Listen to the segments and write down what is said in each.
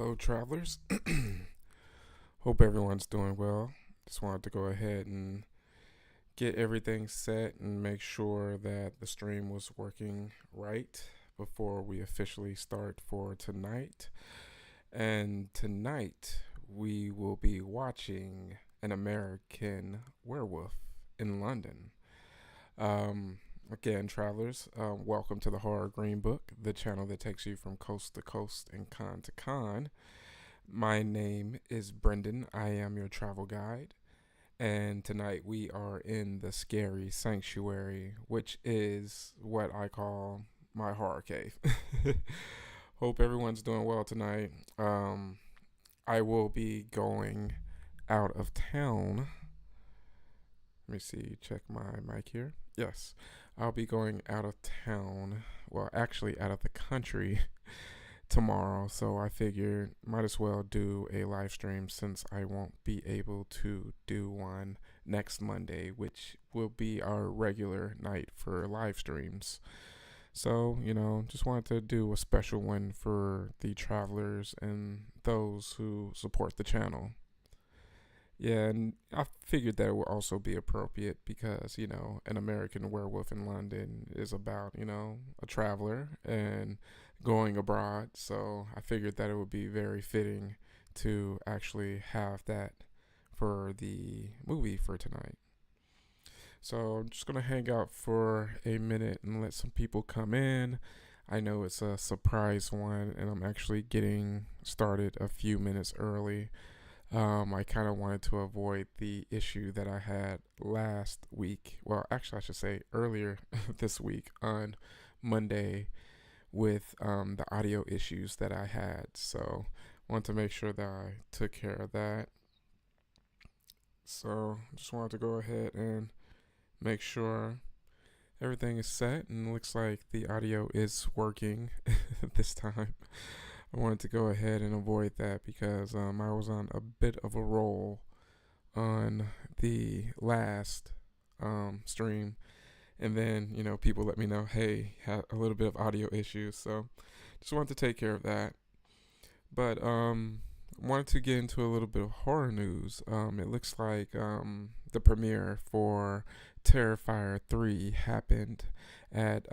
Hello, travelers. Hope everyone's doing well. Just wanted to go ahead and get everything set and make sure that the stream was working right before we officially start for tonight. And tonight we will be watching An American Werewolf in London. Um, Again, travelers, welcome to the Horror Greenbook, the channel that takes you from coast to coast and con to con. My name is Brendan. I am your travel guide. And tonight we are in the scary sanctuary, which is what I call my horror cave. Hope everyone's doing well tonight. I will be going out of town. Let me see, check my mic here. Yes, I'll be going out of town. Well, actually, out of the country tomorrow, so I figured might as well do a live stream since I won't be able to do one next Monday, which will be our regular night for live streams. So, just wanted to do a special one for the travelers and those who support the channel. Yeah, and I figured that would also be appropriate because, An American Werewolf in London is about, a traveler and going abroad. So I figured that it would be very fitting to actually have that for the movie for tonight. So I'm just going to hang out for a minute and let some people come in. I know it's a surprise one, and I'm actually getting started a few minutes early. I kind of wanted to avoid the issue that I had last week. Well, actually, I should say earlier this week on Monday with the audio issues that I had. So, wanted to make sure that I took care of that. So, just wanted to go ahead and make sure everything is set, and looks like the audio is working this time. I wanted to go ahead and avoid that because I was on a bit of a roll on the last stream. And then, people let me know, hey, had a little bit of audio issues. So just wanted to take care of that. But wanted to get into a little bit of horror news. It looks like the premiere for Terrifier 3 happened at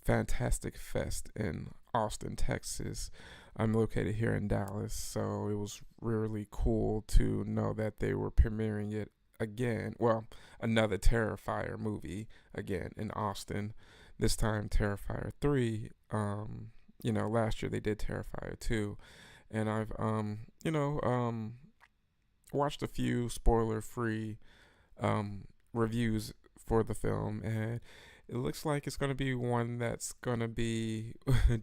Fantastic Fest in Austin, Texas. I'm located here in Dallas, so it was really cool to know that they were premiering it again. Well, another Terrifier movie again in Austin. This time Terrifier 3. Last year they did Terrifier 2. And I've watched a few spoiler-free reviews for the film, and it looks like it's going to be one that's going to be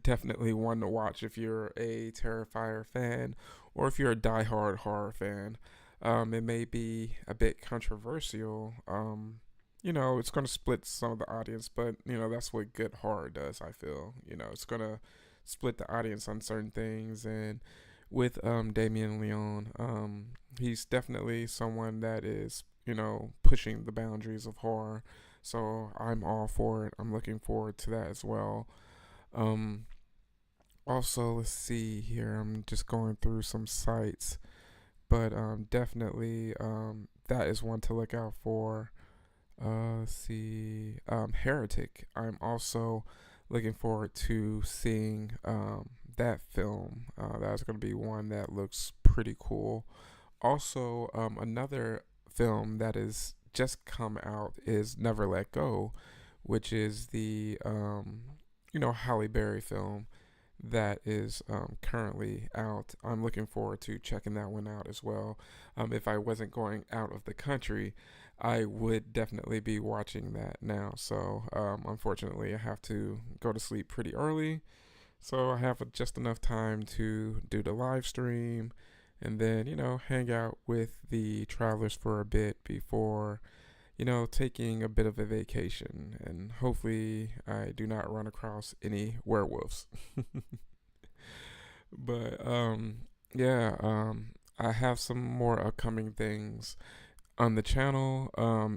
definitely one to watch if you're a Terrifier fan or if you're a diehard horror fan. It may be a bit controversial. It's going to split some of the audience, but, that's what good horror does, I feel. It's going to split the audience on certain things. And with Damien Leone, he's definitely someone that is, pushing the boundaries of horror. So I'm all for it. I'm looking forward to that as well. Also, let's see here. I'm just going through some sites, but definitely that is one to look out for. Let's see. Heretic. I'm also looking forward to seeing that film. That's going to be one that looks pretty cool. Also, another film that is just come out is Never Let Go, which is the Halle Berry film that is currently out. I'm looking forward to checking that one out as well. If I wasn't going out of the country, I would definitely be watching that now. So unfortunately, I have to go to sleep pretty early, so I have just enough time to do the live stream and then hang out with the travelers for a bit before taking a bit of a vacation, and hopefully I do not run across any werewolves. But yeah, I have some more upcoming things on the channel.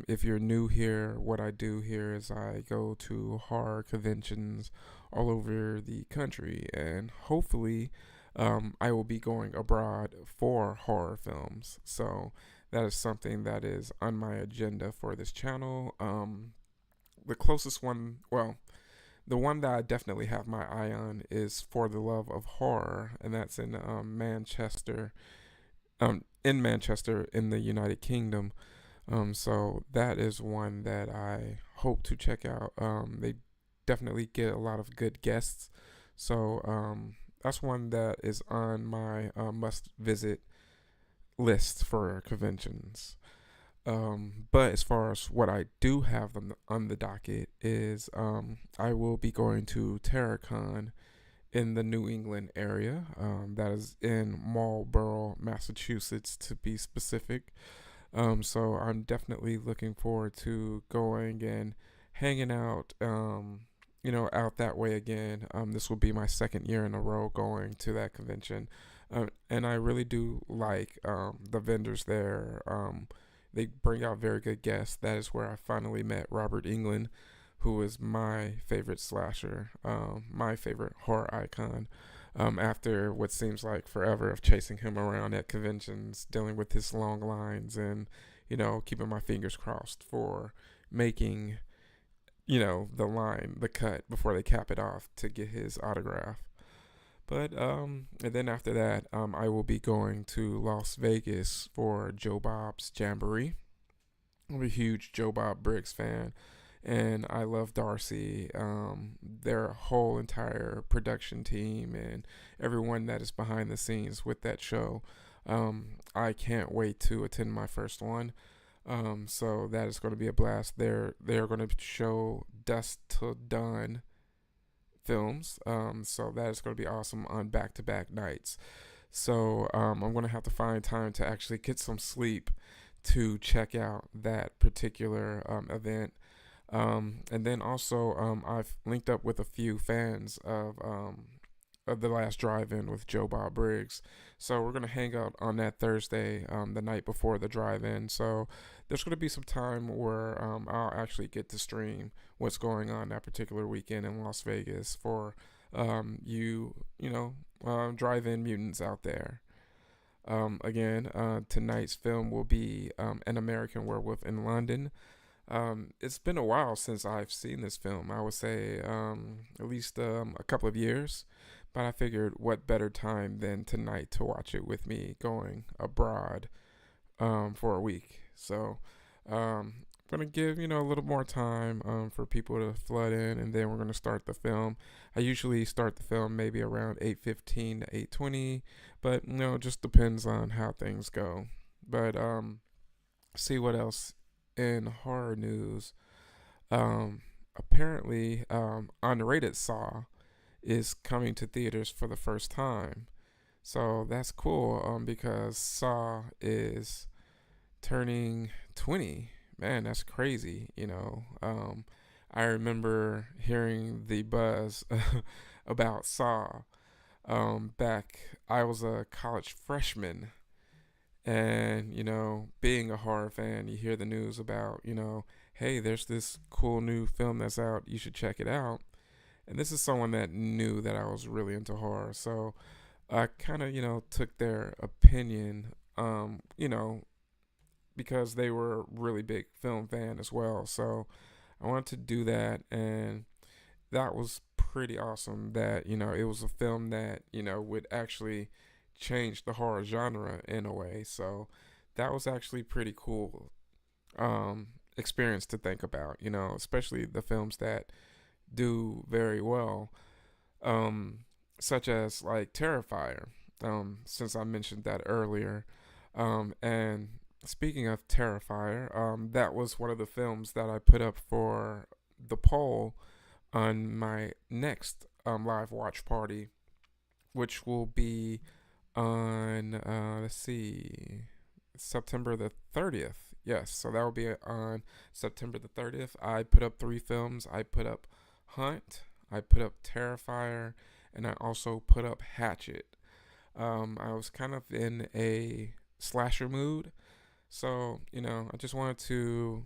If you're new here, what I do here is I go to horror conventions all over the country, and hopefully I will be going abroad for horror films. So that is something that is on my agenda for this channel. The closest one, well, the one that I definitely have my eye on is For the Love of Horror, and that's in Manchester, in Manchester in the United Kingdom. So that is one that I hope to check out. They definitely get a lot of good guests, so that's one that is on my must visit list for conventions. But as far as what I do have on the docket is I will be going to TerraCon in the New England area. That is in Marlborough, Massachusetts, to be specific. So I'm definitely looking forward to going and hanging out, out that way again. This will be my second year in a row going to that convention. And I really do like the vendors there. They bring out very good guests. That is where I finally met Robert Englund, who is my favorite slasher, my favorite horror icon. After what seems like forever of chasing him around at conventions, dealing with his long lines, and keeping my fingers crossed for making the line, the cut before they cap it off to get his autograph. But and then after that, I will be going to Las Vegas for Joe Bob's Jamboree. I'm a huge Joe Bob Briggs fan, and I love Darcy, their whole entire production team, and everyone that is behind the scenes with that show. I can't wait to attend my first one. So that is going to be a blast. They're going to show Dust Till Dawn films. So that is going to be awesome on back-to-back nights. So I'm going to have to find time to actually get some sleep to check out that particular event. And then also, I've linked up with a few fans of the last drive-in with Joe Bob Briggs. So we're gonna hang out on that Thursday, the night before the drive-in. So there's gonna be some time where I'll actually get to stream what's going on that particular weekend in Las Vegas for drive-in mutants out there. Again, tonight's film will be An American Werewolf in London. It's been a while since I've seen this film. I would say at least a couple of years. But I figured what better time than tonight to watch it with me going abroad for a week. So I'm going to give, a little more time for people to flood in, and then we're going to start the film. I usually start the film maybe around 8:15 to 8:20, but, it just depends on how things go. But see what else in horror news. Apparently, Unrated Saw is coming to theaters for the first time. So that's cool because Saw is turning 20. Man, that's crazy, I remember hearing the buzz about Saw back. I was a college freshman, and, being a horror fan, you hear the news about, hey, there's this cool new film that's out. You should check it out. And this is someone that knew that I was really into horror. So I kind of, took their opinion, because they were a really big film fan as well. So I wanted to do that. And that was pretty awesome that, it was a film that, would actually change the horror genre in a way. So that was actually pretty cool experience to think about, especially the films that do very well, such as like Terrifier, since I mentioned that earlier. And speaking of Terrifier, that was one of the films that I put up for the poll on my next live watch party, which will be on, let's see, September the 30th. Yes, so that will be on September the 30th. I put up 3 films. I put up Hunt, I put up Terrifier, and I also put up Hatchet. I was kind of in a slasher mood, so I just wanted to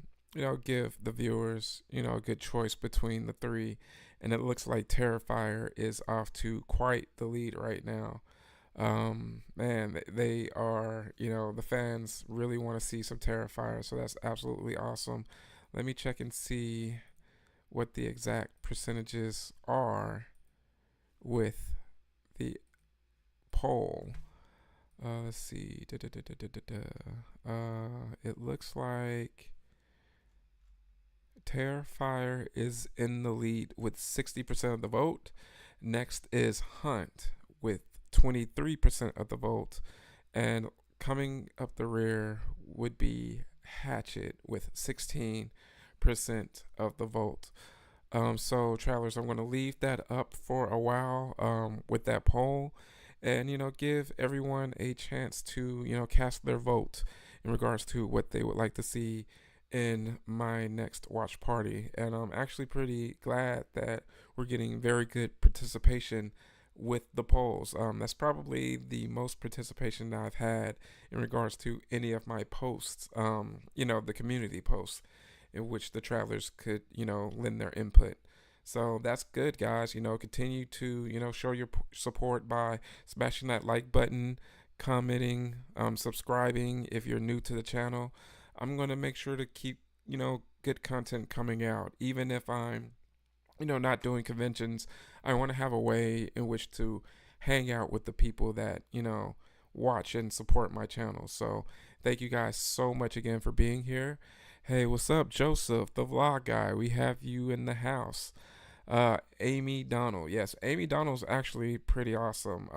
give the viewers a good choice between the 3, and it looks like Terrifier is off to quite the lead right now. Man, they are, the fans really want to see some Terrifier, so that's absolutely awesome. Let me check and see what the exact percentages are with the poll. Let's see. It looks like Terrifier is in the lead with 60% of the vote. Next is Hunt with 23% of the vote. And coming up the rear would be Hatchet with 16% of the vote. So, travelers, I'm going to leave that up for a while with that poll and, give everyone a chance to, cast their vote in regards to what they would like to see in my next watch party. And I'm actually pretty glad that we're getting very good participation with the polls. That's probably the most participation that I've had in regards to any of my posts, the community posts in which the travelers could, lend their input. So that's good, guys. Continue to, show your support by smashing that like button, commenting, subscribing if you're new to the channel. I'm going to make sure to keep, good content coming out. Even if I'm, not doing conventions, I want to have a way in which to hang out with the people that, watch and support my channel. So thank you guys so much again for being here. Hey, what's up, Joseph, the vlog guy? We have you in the house. Amy Donald. Yes, Amy Donald's actually pretty awesome.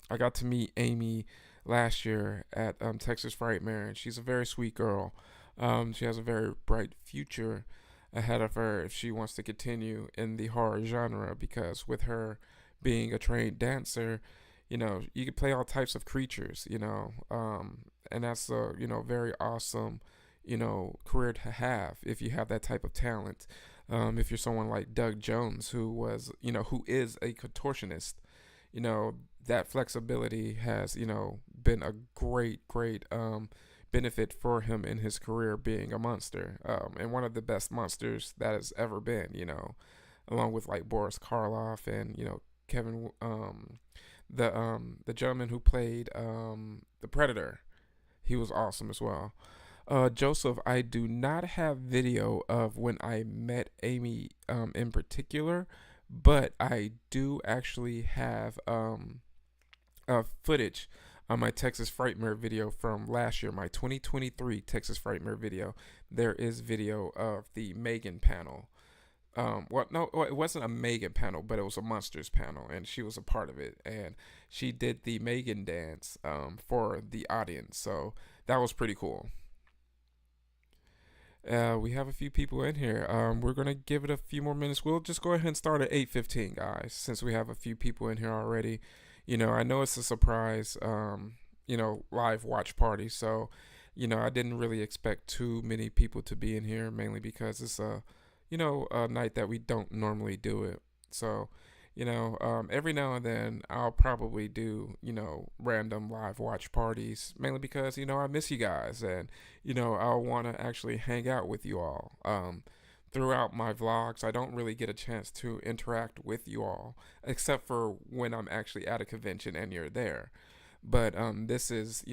I got to meet Amy last year at Texas Frightmare, and she's a very sweet girl. She has a very bright future ahead of her if she wants to continue in the horror genre, because with her being a trained dancer, you can play all types of creatures, and that's a, very awesome, career to have if you have that type of talent. If you're someone like Doug Jones, who is a contortionist, that flexibility has, been a great benefit for him in his career being a monster, and one of the best monsters that has ever been, along with like Boris Karloff and, Kevin, the gentleman who played the Predator. He was awesome as well. Joseph, I do not have video of when I met Amy in particular, but I do actually have footage on my Texas Frightmare video from last year, my 2023 Texas Frightmare video. There is video of the Megan panel. It wasn't a Megan panel, but it was a Monsters panel, and she was a part of it, and she did the Megan dance for the audience, so that was pretty cool. We have a few people in here. We're gonna give it a few more minutes. We'll just go ahead and start at 8:15, guys, since we have a few people in here already. I know it's a surprise, live watch party, so I didn't really expect too many people to be in here, mainly because it's a night that we don't normally do it. So, every now and then I'll probably do, random live watch parties, mainly because, I miss you guys, and, I'll want to actually hang out with you all. Throughout my vlogs, I don't really get a chance to interact with you all, except for when I'm actually at a convention and you're there. But this is,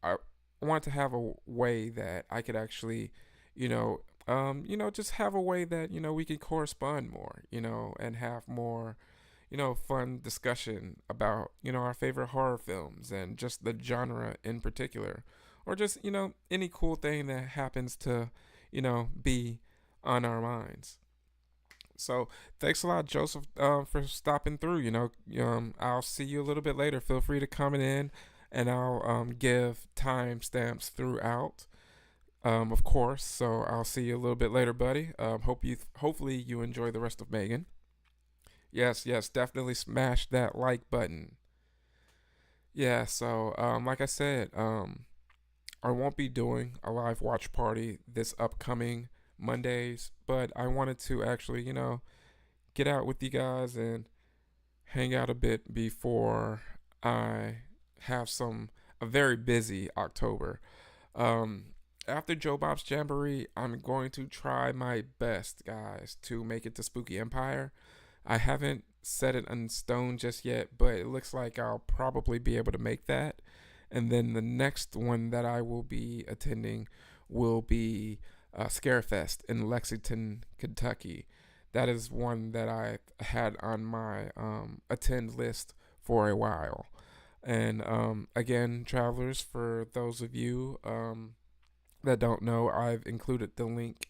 I want to have a way that I could actually, just have a way that, we can correspond more, and have more, fun discussion about, our favorite horror films and just the genre in particular, or just, any cool thing that happens to, be on our minds. So thanks a lot, Joseph, for stopping through. I'll see you a little bit later. Feel free to comment in, and I'll give timestamps throughout. Of course. So I'll see you a little bit later, buddy. Hopefully you enjoy the rest of Megan. Yes, definitely smash that like button. Yeah. So like I said, I won't be doing a live watch party this upcoming Mondays, but I wanted to actually, get out with you guys and hang out a bit before I have a very busy October. Um, After Joe Bob's Jamboree, I'm going to try my best, guys, to make it to Spooky Empire. I haven't set it in stone just yet, but it looks like I'll probably be able to make that. And then the next one that I will be attending will be Scarefest in Lexington, Kentucky. That is one that I had on my attend list for a while. And again, travelers, for those of you that don't know, I've included the link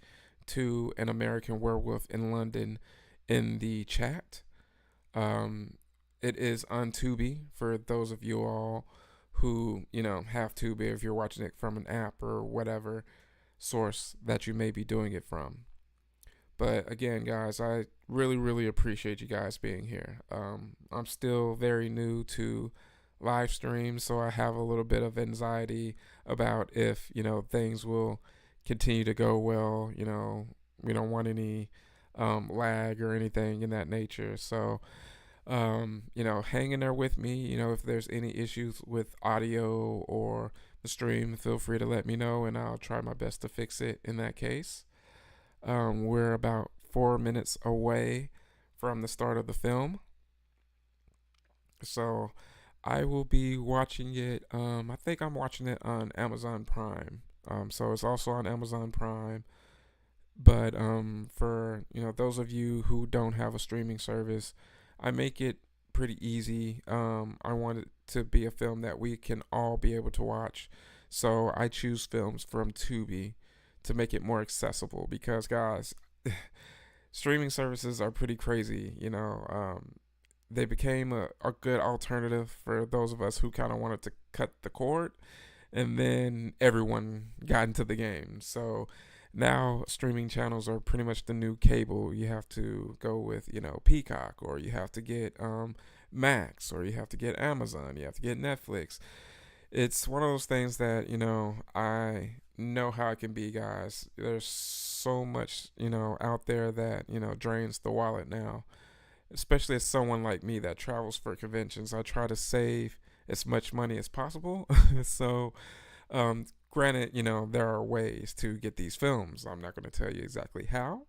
to An American Werewolf in London in the chat. Um, it is on Tubi for those of you all who, have Tubi if you're watching it from an app or whatever source that you may be doing it from. But again, guys, I really, really appreciate you guys being here. I'm still very new to live streams, so I have a little bit of anxiety about if, things will continue to go well. We don't want any lag or anything in that nature. So, hang in there with me. If there's any issues with audio or the stream, feel free to let me know, and I'll try my best to fix it in that case. We're about 4 minutes away from the start of the film. So I will be watching it. I think I'm watching it on Amazon Prime. So it's also on Amazon Prime. But for those of you who don't have a streaming service, I make it pretty easy. I want it to be a film that we can all be able to watch. So I choose films from Tubi to make it more accessible because, guys, streaming services are pretty crazy. They became a good alternative for those of us who kind of wanted to cut the cord, and then everyone got into the game. So now streaming channels are pretty much the new cable. You have to go with, Peacock, or you have to get Max, or you have to get Amazon, you have to get Netflix. It's one of those things that, I know how it can be, guys. There's so much, out there that, drains the wallet now. Especially as someone like me that travels for conventions, I try to save as much money as possible. So, granted, there are ways to get these films. I'm not going to tell you exactly how,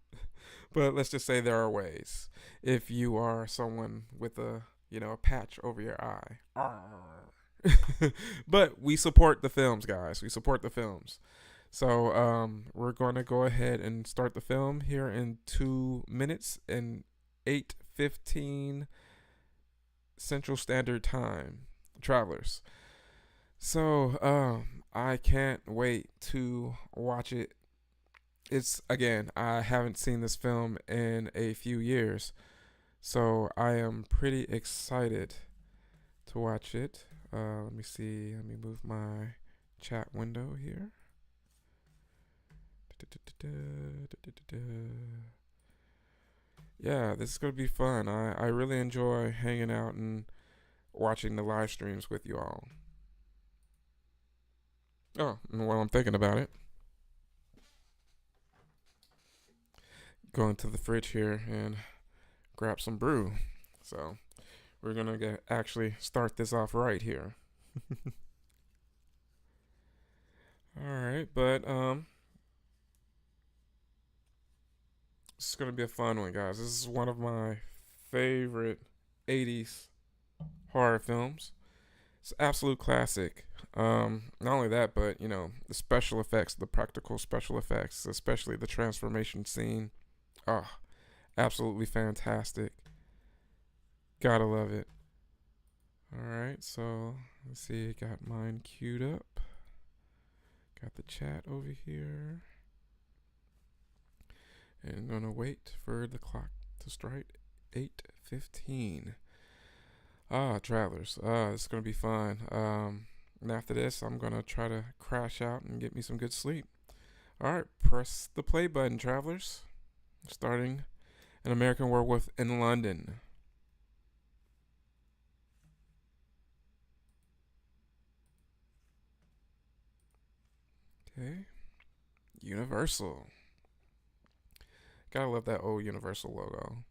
but let's just say there are ways. If you are someone with a patch over your eye. But we support the films, guys. We support the films. So we're going to go ahead and start the film here in 2 minutes and 8:15 Central Standard Time, travelers. So I can't wait to watch it. I haven't seen this film in a few years, so I am pretty excited to watch it. Let me see. Let me move my chat window here. Yeah, this is going to be fun. I really enjoy hanging out and watching the live streams with you all. Oh, and while I'm thinking about it, going to the fridge here and grab some brew. So we're going to actually start this off right here. All right, but this is going to be a fun one, guys. This is one of my favorite 80s horror films. It's an absolute classic. Not only that, but, the special effects, the practical special effects, especially the transformation scene. Oh, absolutely fantastic. Gotta love it. Alright, so let's see. Got mine queued up. Got the chat over here. And I'm gonna wait for the clock to strike 8:15. Travelers. This is gonna be fun. And after this, I'm gonna try to crash out and get me some good sleep. Alright, press the play button, travelers. Starting An American Werewolf in London. Okay. Universal. Gotta love that old Universal logo.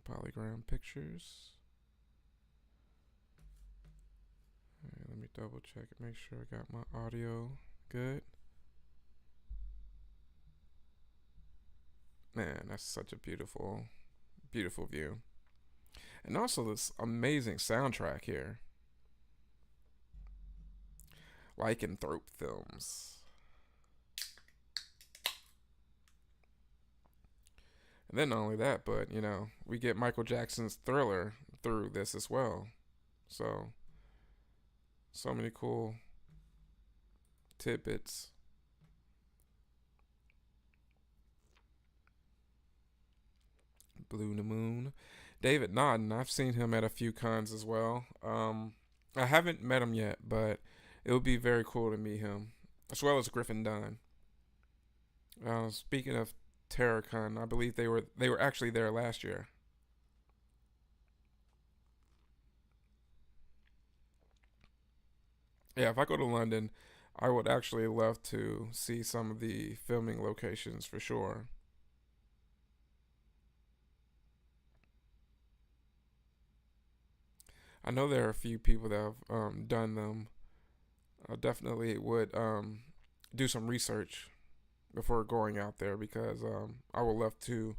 Polygram pictures. Right, let me double check and make sure I got my audio good. Man, that's such a beautiful, beautiful view. And also this amazing soundtrack here. Lycanthrope films. And then not only that, but we get Michael Jackson's Thriller through this as well. So, so many cool tidbits. Blue the Moon. David Naughton, I've seen him at a few cons as well. I haven't met him yet, but it would be very cool to meet him, as well as Griffin Dunn. Speaking of TerraCon, I believe they were actually there last year. Yeah, if I go to London, I would actually love to see some of the filming locations for sure. I know there are a few people that have done them. I definitely would do some research before going out there because I would love to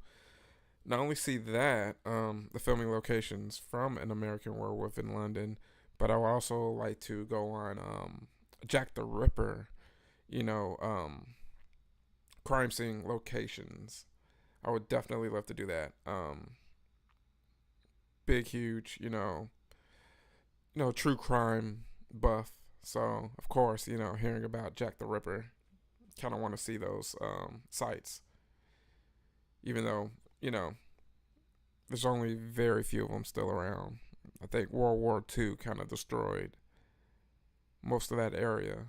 not only see that the filming locations from An American Werewolf in London, but I would also like to go on Jack the Ripper, you know, crime scene locations. I would definitely love to do that. Big, huge, true crime buff. So of course, hearing about Jack the Ripper, kind of want to see those sites, even though there's only very few of them still around. I think World War II kind of destroyed most of that area.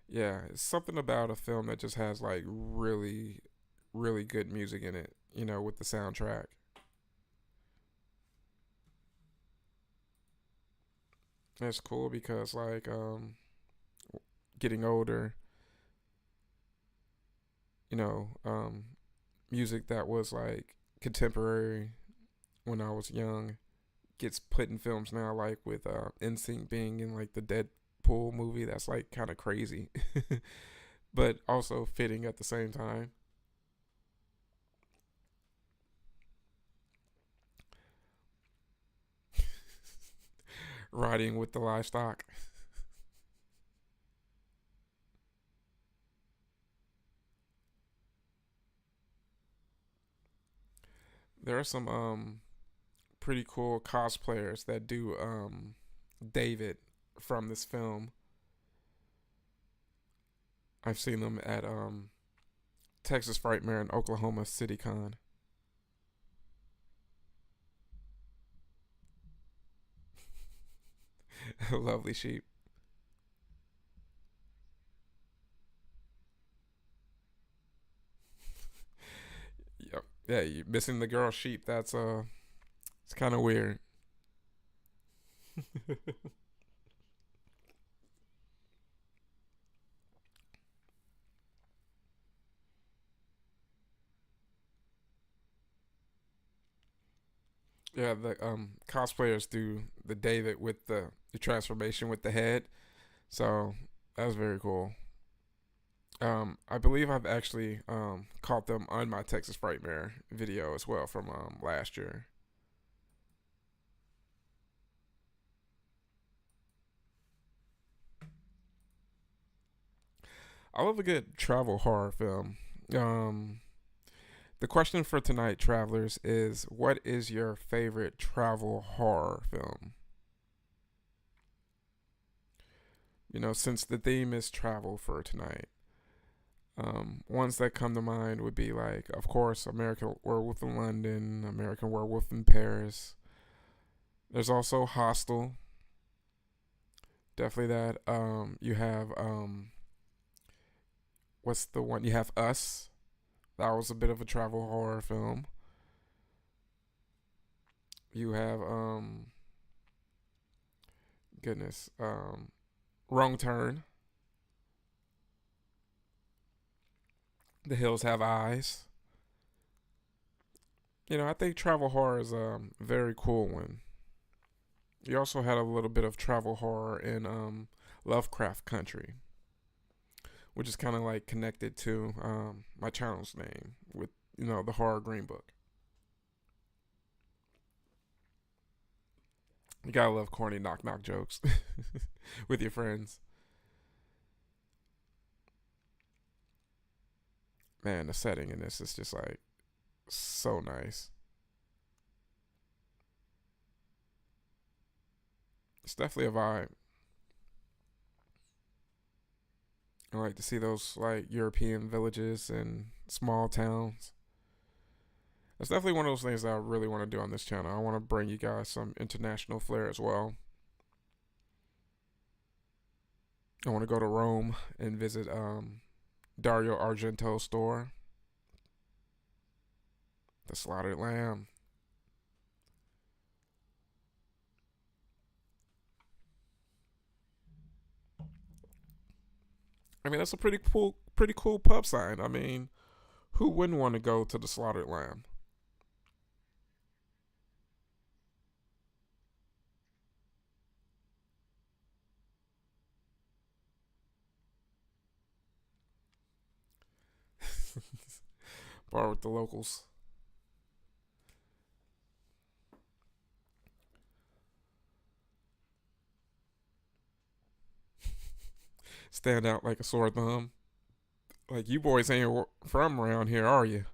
Yeah, it's something about a film that just has like really, really good music in it, with the soundtrack. And it's cool because like getting older, music that was like contemporary when I was young gets put in films now, like with NSYNC being in like the Deadpool movie. That's like kind of crazy, but also fitting at the same time. Riding with the livestock. There are some pretty cool cosplayers that do David from this film. I've seen them at Texas Frightmare and Oklahoma City Con. Lovely sheep. Yep. Yeah, you missing the girl sheep. That's it's kind of weird. Yeah, the cosplayers do the David with the transformation with the head. So that was very cool. I believe I've actually caught them on my Texas Frightmare video as well from last year. I love a good travel horror film. Um, the question for tonight, travelers, is what is your favorite travel horror film? Since the theme is travel for tonight, ones that come to mind would be like, of course, American Werewolf in London, American Werewolf in Paris. There's also Hostel. Definitely that. You have what's the one? You have Us. That was a bit of a travel horror film. You have goodness, Wrong Turn. The Hills Have Eyes. I think travel horror is a very cool one. You also had a little bit of travel horror in Lovecraft Country, which is kind of like connected to my channel's name with the horror Greenbook. You gotta love corny knock knock jokes with your friends. Man, the setting in this is just like so nice. It's definitely a vibe. I like to see those like European villages and small towns. It's definitely one of those things that I really want to do on this channel. I want to bring you guys some international flair as well. I want to go to Rome and visit Dario Argento's store, the slaughtered lamb. I mean, that's a pretty cool pub sign. I mean, who wouldn't want to go to the slaughtered lamb? Bar with the locals. Stand out like a sore thumb. Like, you boys ain't from around here, are you?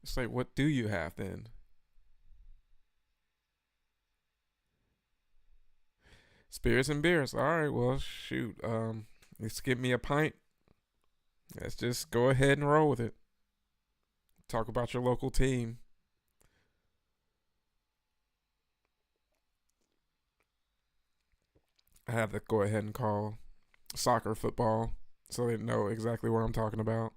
It's like, what do you have then? Spirits and beers. All right, well, shoot. Let's get me a pint. Let's just go ahead and roll with it. Talk about your local team. I have to go ahead and call soccer football so they know exactly what I'm talking about.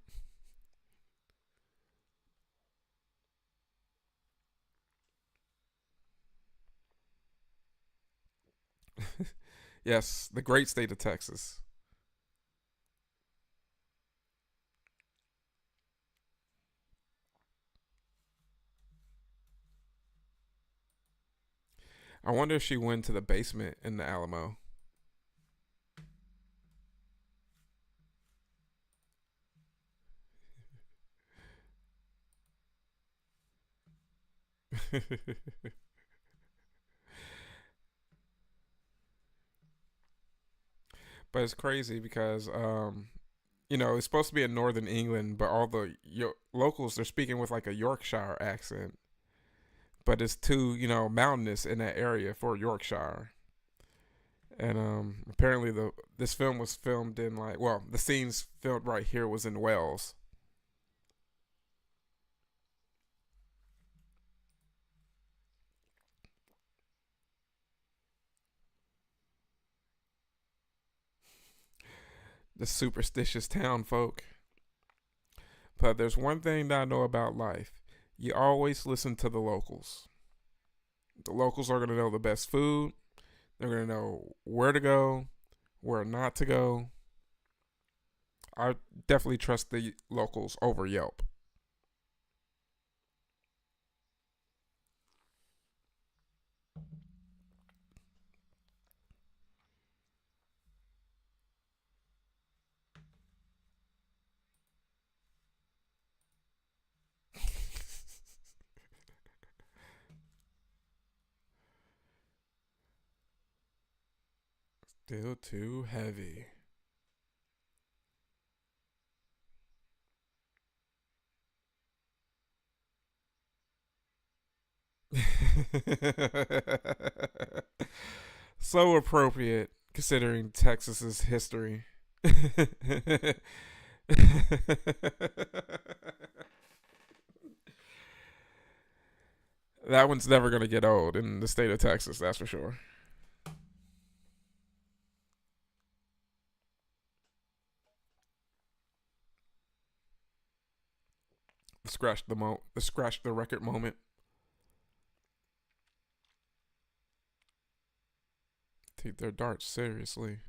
Yes, the great state of Texas. I wonder if she went to the basement in the Alamo. But it's crazy because it's supposed to be in northern England, but all the locals they're speaking with like a Yorkshire accent, but it's too mountainous in that area for Yorkshire. And apparently this film was filmed in like the scenes filmed right here was in Wales. The superstitious town folk. But there's one thing that I know about life: you always listen to the locals. The locals are gonna know the best food. They're gonna know where to go, where not to go. I definitely trust the locals over Yelp. Still too heavy. So appropriate considering Texas's history. That one's never gonna get old in the state of Texas, that's for sure. The scratch the record moment. Take their darts seriously.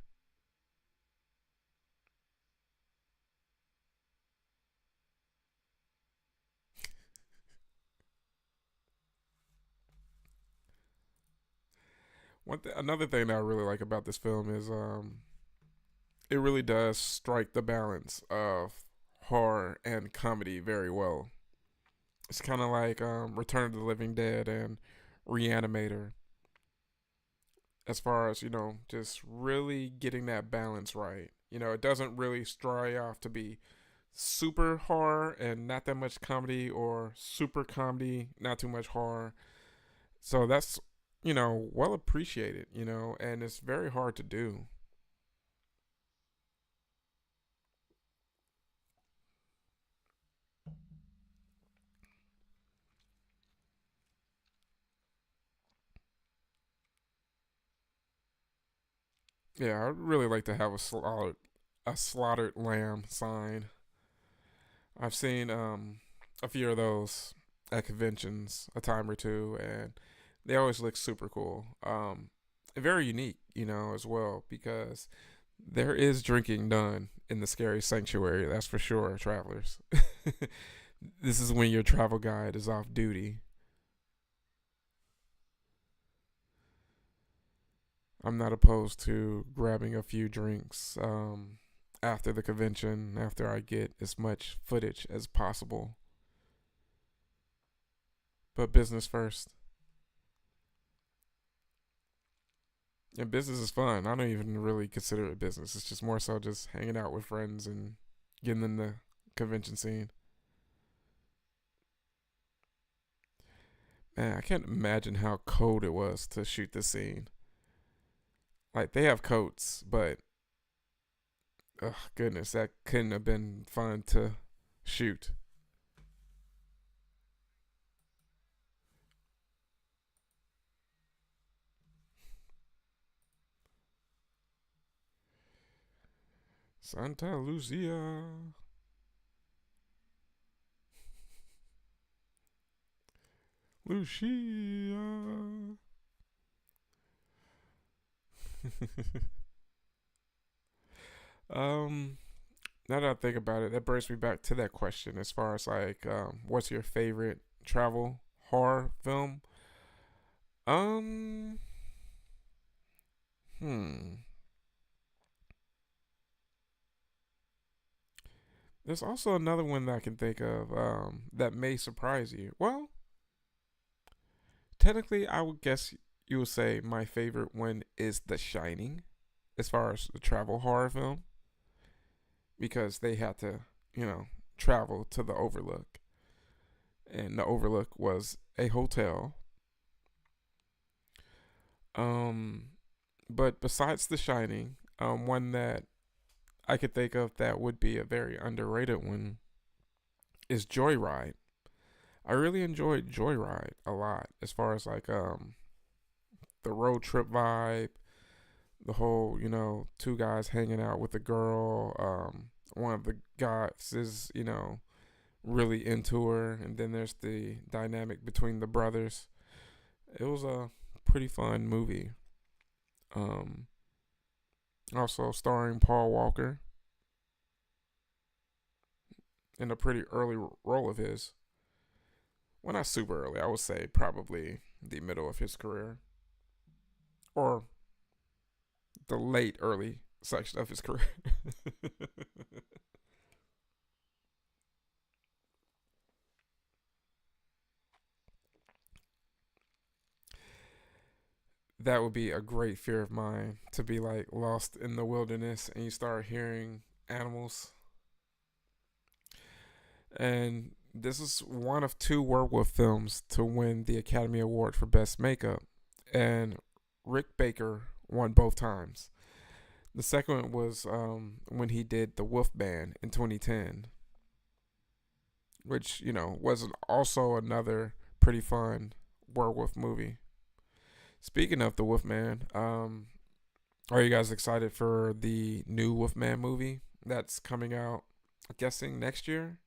Another thing that I really like about this film is it really does strike the balance of horror and comedy very well. It's kind of like Return of the Living Dead and Reanimator, as far as just really getting that balance right. It doesn't really stray off to be super horror and not that much comedy, or super comedy, not too much horror. So that's well appreciated, and it's very hard to do. Yeah, I'd really like to have a slaughtered lamb sign. I've seen a few of those at conventions a time or two, and they always look super cool. Very unique, as well, because there is drinking done in the scary sanctuary. That's for sure, travelers. This is when your travel guide is off duty. I'm not opposed to grabbing a few drinks after the convention, after I get as much footage as possible. But business first. And business is fun. I don't even really consider it business. It's just more so just hanging out with friends and getting in the convention scene. Man, I can't imagine how cold it was to shoot this scene. Like, they have coats, but oh goodness, that couldn't have been fun to shoot. Santa Lucia. Lucia. um, Now that I think about it, that brings me back to that question as far as like, what's your favorite travel horror film? Um, hmm. There's also another one that I can think of that may surprise you. Well, technically, I would guess you would say my favorite one is The Shining, as far as the travel horror film, because they had to, you know, travel to the Overlook, and the Overlook was a hotel. Um, but besides The Shining, one that I could think of that would be a very underrated one is Joyride. I really enjoyed Joyride a lot, as far as like the road trip vibe, the whole, two guys hanging out with a girl. One of the guys is, really into her, and then there's the dynamic between the brothers. It was a pretty fun movie. Um, Also starring Paul Walker in a pretty early role of his. Well, not super early. I would say probably the middle of his career, or the late early section of his career. That would be a great fear of mine, to be like lost in the wilderness and you start hearing animals. And this is one of two werewolf films to win the Academy Award for Best Makeup. And Rick Baker won both times. The second one was when he did The Wolfman in 2010, which, was also another pretty fun werewolf movie. Speaking of The Wolfman, are you guys excited for the new Wolfman movie that's coming out, I'm guessing, next year?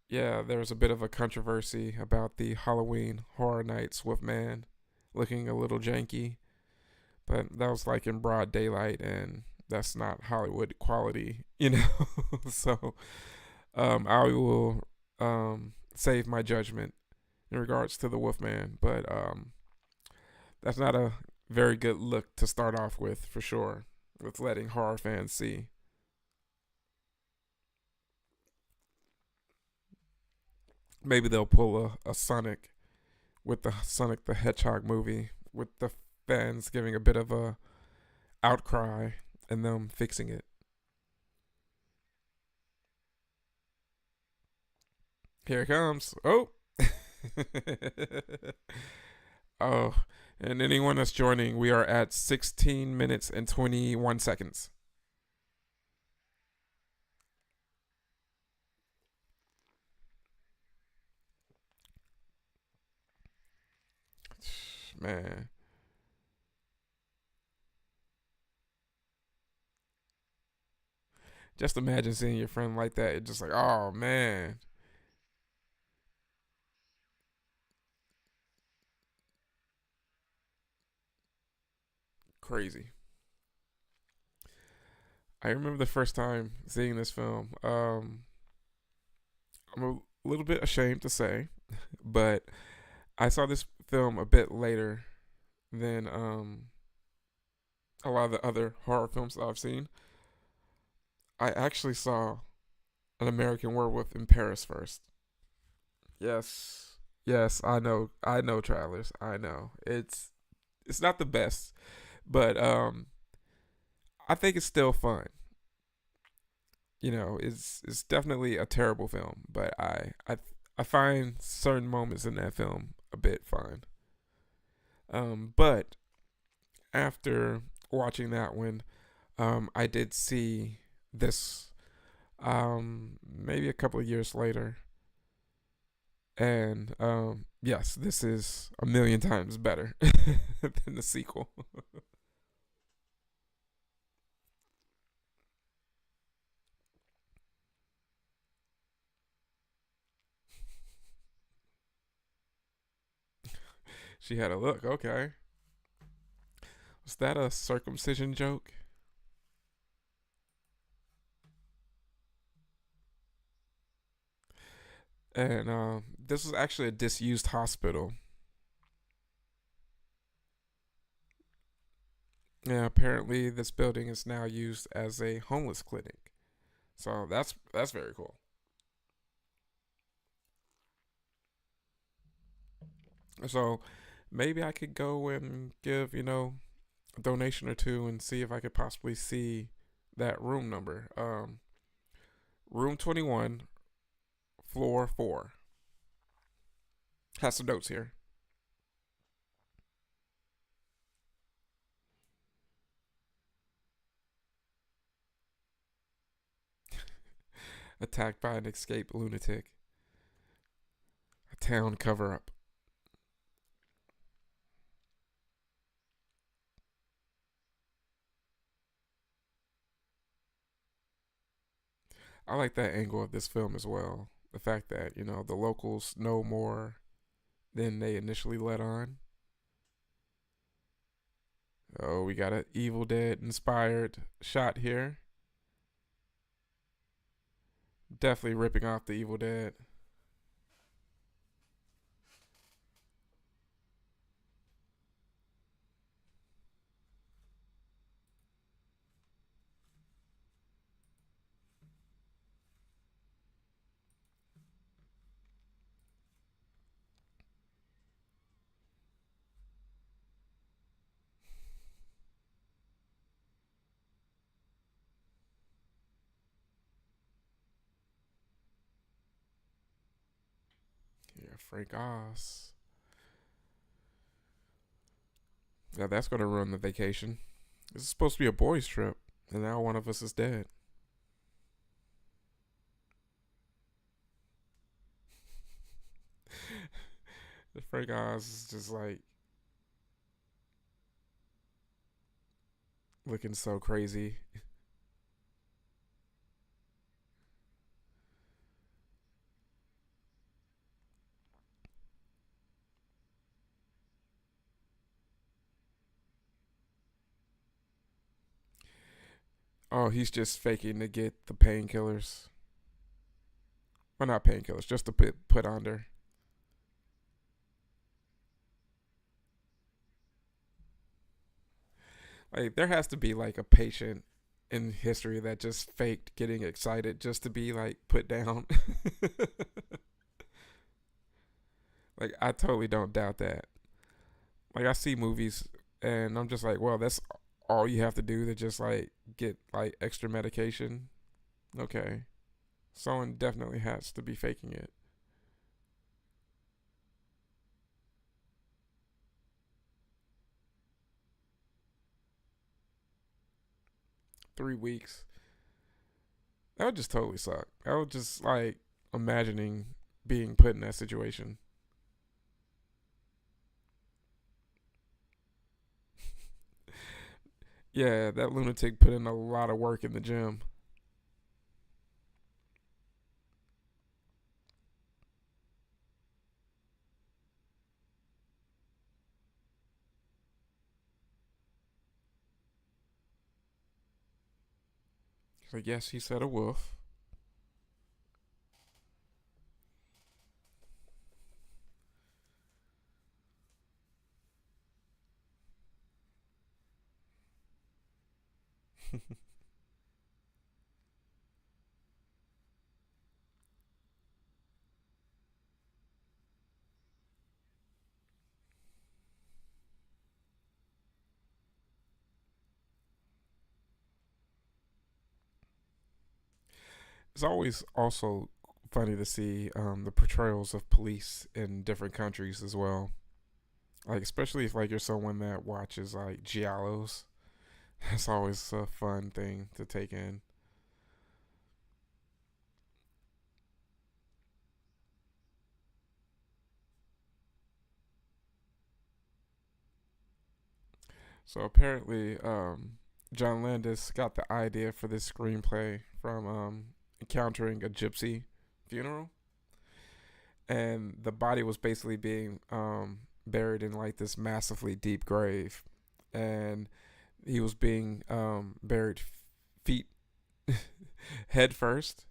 Yeah, there was a bit of a controversy about the Halloween Horror Nights Wolfman looking a little janky, but that was like in broad daylight, and that's not Hollywood quality, So I will save my judgment in regards to the Wolfman, but that's not a very good look to start off with, for sure, with letting horror fans see. Maybe they'll pull a Sonic with the Sonic the Hedgehog movie, with the fans giving a bit of a outcry and them fixing it. Here it comes. Oh. Oh, and anyone that's joining, we are at 16 minutes and 21 seconds. Man, just imagine seeing your friend like that. It's just like, oh man, crazy. I remember the first time seeing this film. I'm a little bit ashamed to say, but I saw this film a bit later than a lot of the other horror films that I've seen. I actually saw An American Werewolf in Paris first. Yes, yes, I know, travelers. I know it's not the best, but I think it's still fun. It's definitely a terrible film, but I find certain moments in that film a bit fun. But after watching that one, I did see this maybe a couple of years later, and yes, this is a million times better than the sequel. She had a look. Okay, was that a circumcision joke? And this was actually a disused hospital. Yeah, apparently this building is now used as a homeless clinic. So that's very cool. So maybe I could go and give a donation or two and see if I could possibly see that room number. Room 21, floor 4. Has some notes here. Attacked by an escaped lunatic. A town cover up. I like that angle of this film as well. The fact that, the locals know more than they initially let on. Oh, we got an Evil Dead inspired shot here. Definitely ripping off the Evil Dead. Yeah, Frank Oz. Yeah, that's gonna ruin the vacation. This is supposed to be a boys' trip, and now one of us is dead. Frank Oz is just like looking so crazy. Oh, he's just faking to get the painkillers. Well, not painkillers, just to put under. Like there has to be like a patient in history that just faked getting excited just to be like put down. Like I totally don't doubt that. Like I see movies and I'm just like, well, that's all you have to do to just like get like extra medication. Okay. Someone definitely has to be faking it. 3 weeks. That would just totally suck. I would just like imagining being put in that situation. Yeah, that lunatic put in a lot of work in the gym. 'Cause I guess he said a wolf. It's always also funny to see the portrayals of police in different countries as well. Like especially if like you're someone that watches like giallos, that's always a fun thing to take in. So apparently, John Landis got the idea for this screenplay from encountering a gypsy funeral, and the body was basically being buried in like this massively deep grave, and he was being buried feet head first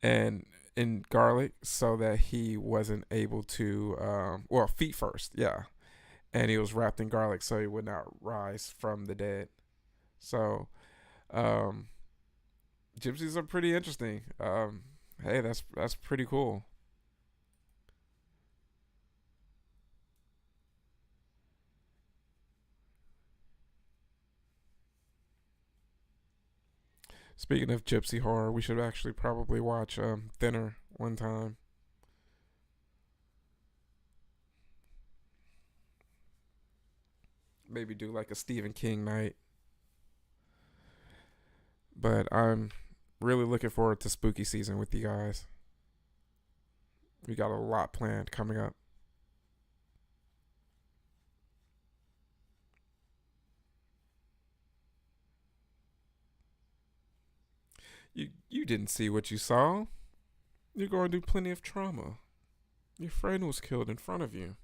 and in garlic so that he wasn't able to well feet first, yeah, and he was wrapped in garlic so he would not rise from the dead. So um gypsies are pretty interesting. Hey, that's pretty cool. Speaking of gypsy horror, we should actually probably watch Thinner one time. Maybe do like a Stephen King night. But I'm really looking forward to spooky season with you guys. We got a lot planned coming up. You didn't see what you saw. You're going to do plenty of trauma. Your friend was killed in front of you.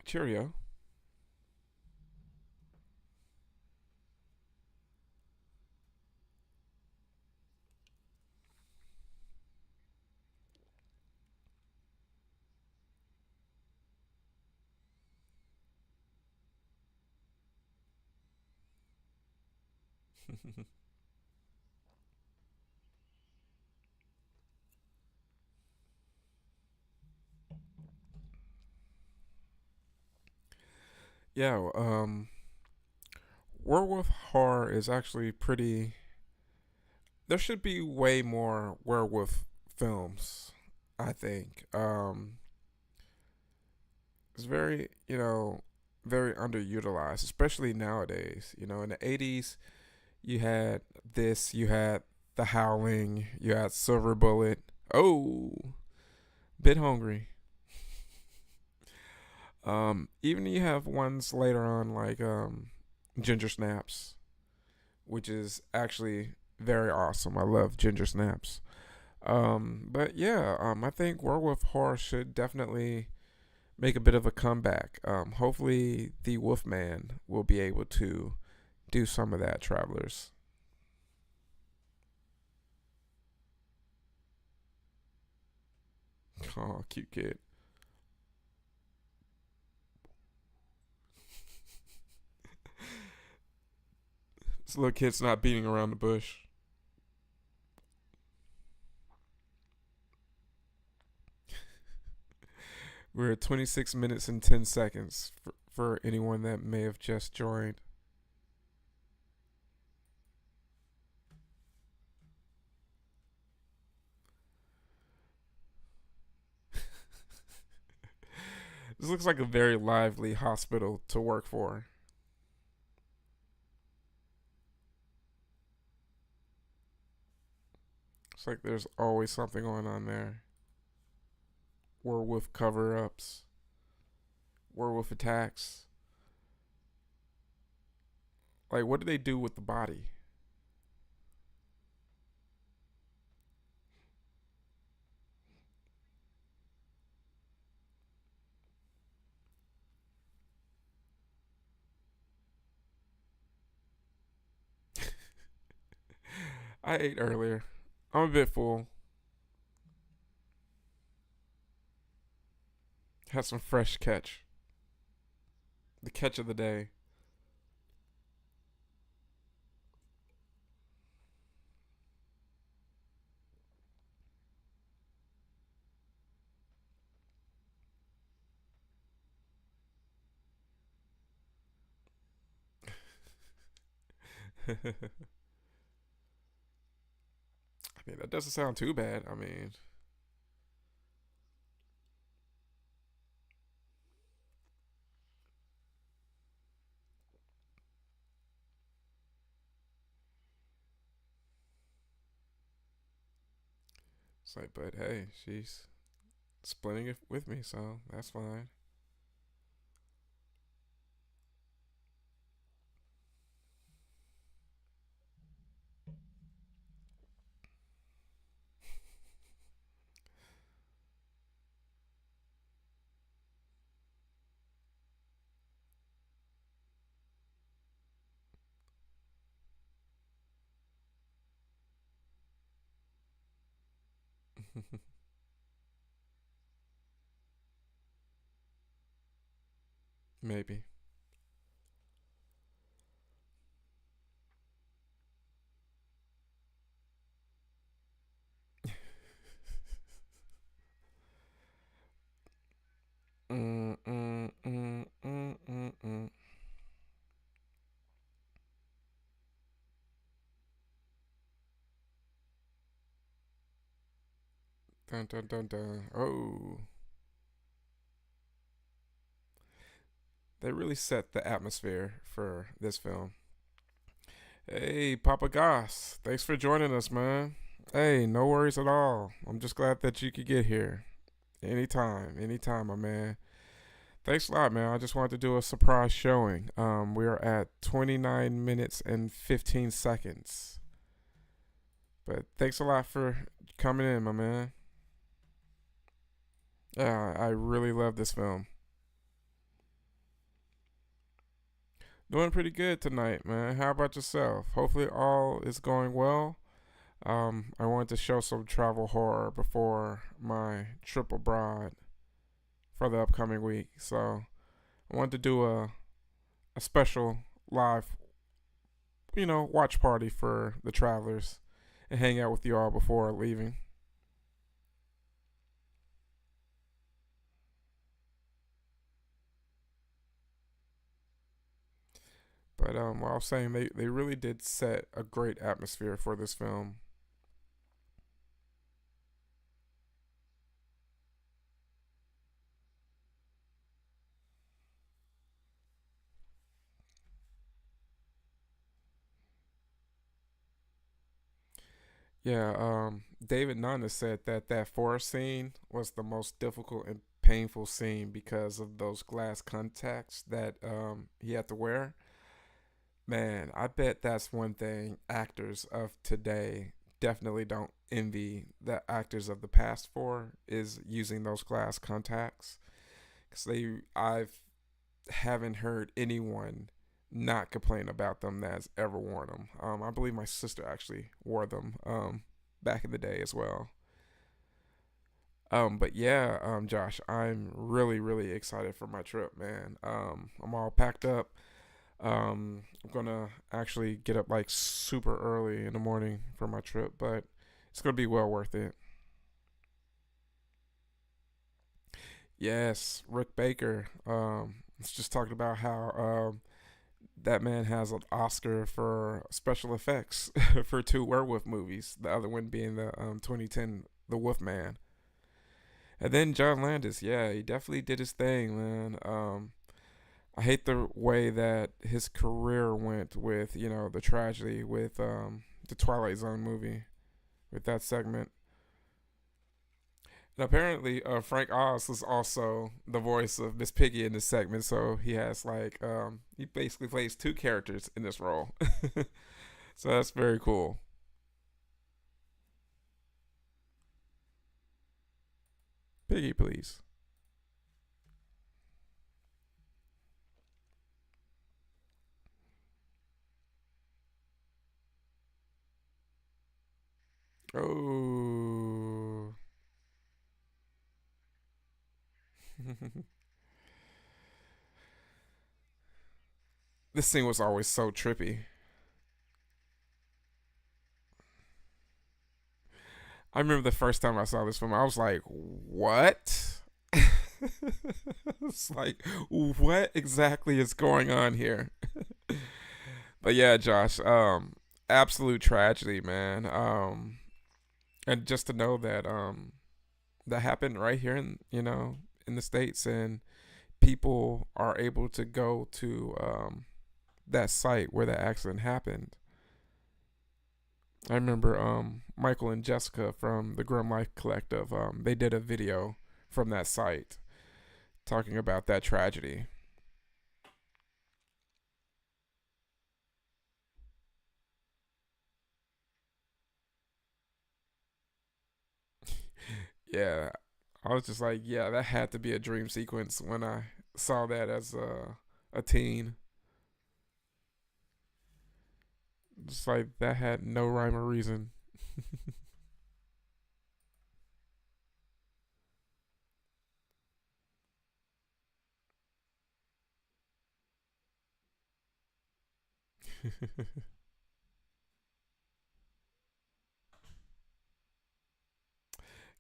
Cheerio. Yeah, werewolf horror is actually pretty. There should be way more werewolf films. I think it's very very underutilized, especially nowadays. In the '80s, you had this, you had The Howling, you had Silver Bullet. Oh, bit hungry. Even you have ones later on like Ginger Snaps, which is actually very awesome. I love Ginger Snaps. But yeah, I think werewolf horror should definitely make a bit of a comeback. Hopefully, the Wolfman will be able to do some of that, travelers. Oh, cute kid. This little kid's not beating around the bush. We're at 26 minutes and 10 seconds for anyone that may have just joined. This looks like a very lively hospital to work for. It's like there's always something going on there. Werewolf cover ups, werewolf attacks. Like, what do they do with the body? I ate earlier. I'm a bit full. Had some fresh catch. The catch of the day. I mean, that doesn't sound too bad. I mean, it's like, but hey, she's splitting it with me, so that's fine. Maybe. Mm, mm, mm, mm, mm, mm. Dun dun dun dun. Oh, they really set the atmosphere for this film. Hey, Papa Goss, thanks for joining us, man. Hey, no worries at all. I'm just glad that you could get here. Anytime, my man. Thanks a lot, man. I just wanted to do a surprise showing. We are at 29 minutes and 15 seconds. But thanks a lot for coming in, my man. Yeah, I really love this film. Doing pretty good tonight, man. How about yourself? Hopefully, all is going well. I wanted to show some travel horror before my trip abroad for the upcoming week. So I wanted to do a special live, watch party for the travelers and hang out with you all before leaving. But what I was saying, they really did set a great atmosphere for this film. Yeah, David Nunn said that that forest scene was the most difficult and painful scene because of those glass contacts that he had to wear. Man, I bet that's one thing actors of today definitely don't envy the actors of the past for is using those glass contacts, because they I've haven't heard anyone not complain about them that's ever worn them. I believe my sister actually wore them back in the day as well. But yeah, Josh, I'm really, really excited for my trip, man. I'm all packed up. I'm gonna actually get up like super early in the morning for my trip, but it's gonna be well worth it. Yes, Rick Baker. It's just talking about how that man has an Oscar for special effects for two werewolf movies. The other one being the 2010 The Wolf Man. And then John Landis, yeah, he definitely did his thing, man. I hate the way that his career went with, the tragedy with the Twilight Zone movie, with that segment. And apparently, Frank Oz was also the voice of Miss Piggy in this segment, so he has like he basically plays two characters in this role. So that's very cool. Piggy, please. Oh. This scene was always so trippy. I remember the first time I saw this film, I was like, "What?" It's like, what exactly is going on here? But yeah, Josh, absolute tragedy, man. And just to know that that happened right here in in the states, and people are able to go to that site where that accident happened. I remember Michael and Jessica from the Grim Life Collective. They did a video from that site talking about that tragedy. Yeah, I was just like, yeah, that had to be a dream sequence when I saw that as a teen. Just like that had no rhyme or reason.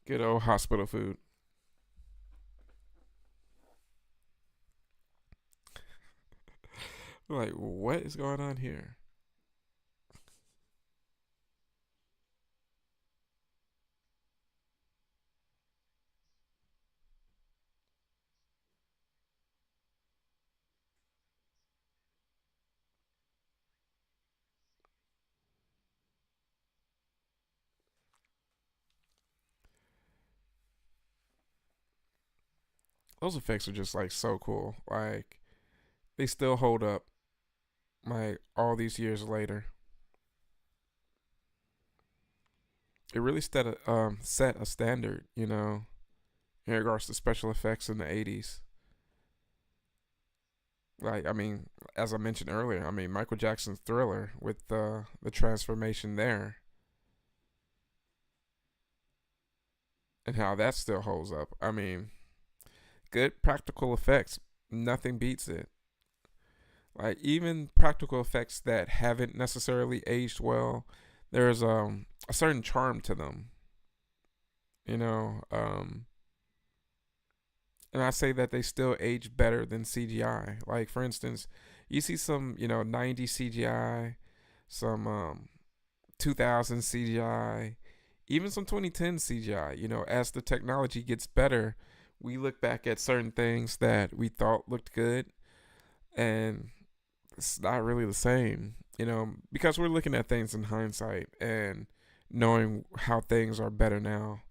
Good old hospital food. Like, what is going on here? Those effects are just like so cool. Like they still hold up like all these years later. It really set a standard, in regards to special effects in the 80s. Like, I mean, as I mentioned earlier, I mean, Michael Jackson's Thriller with the transformation there and how that still holds up. I mean, good practical effects, nothing beats it. Like, even practical effects that haven't necessarily aged well, there's a certain charm to them, you know. And I say that they still age better than CGI. Like, for instance, you see some, 90s CGI, some 2000 CGI, even some 2010 CGI. As the technology gets better, we look back at certain things that we thought looked good, and it's not really the same, because we're looking at things in hindsight and knowing how things are better now.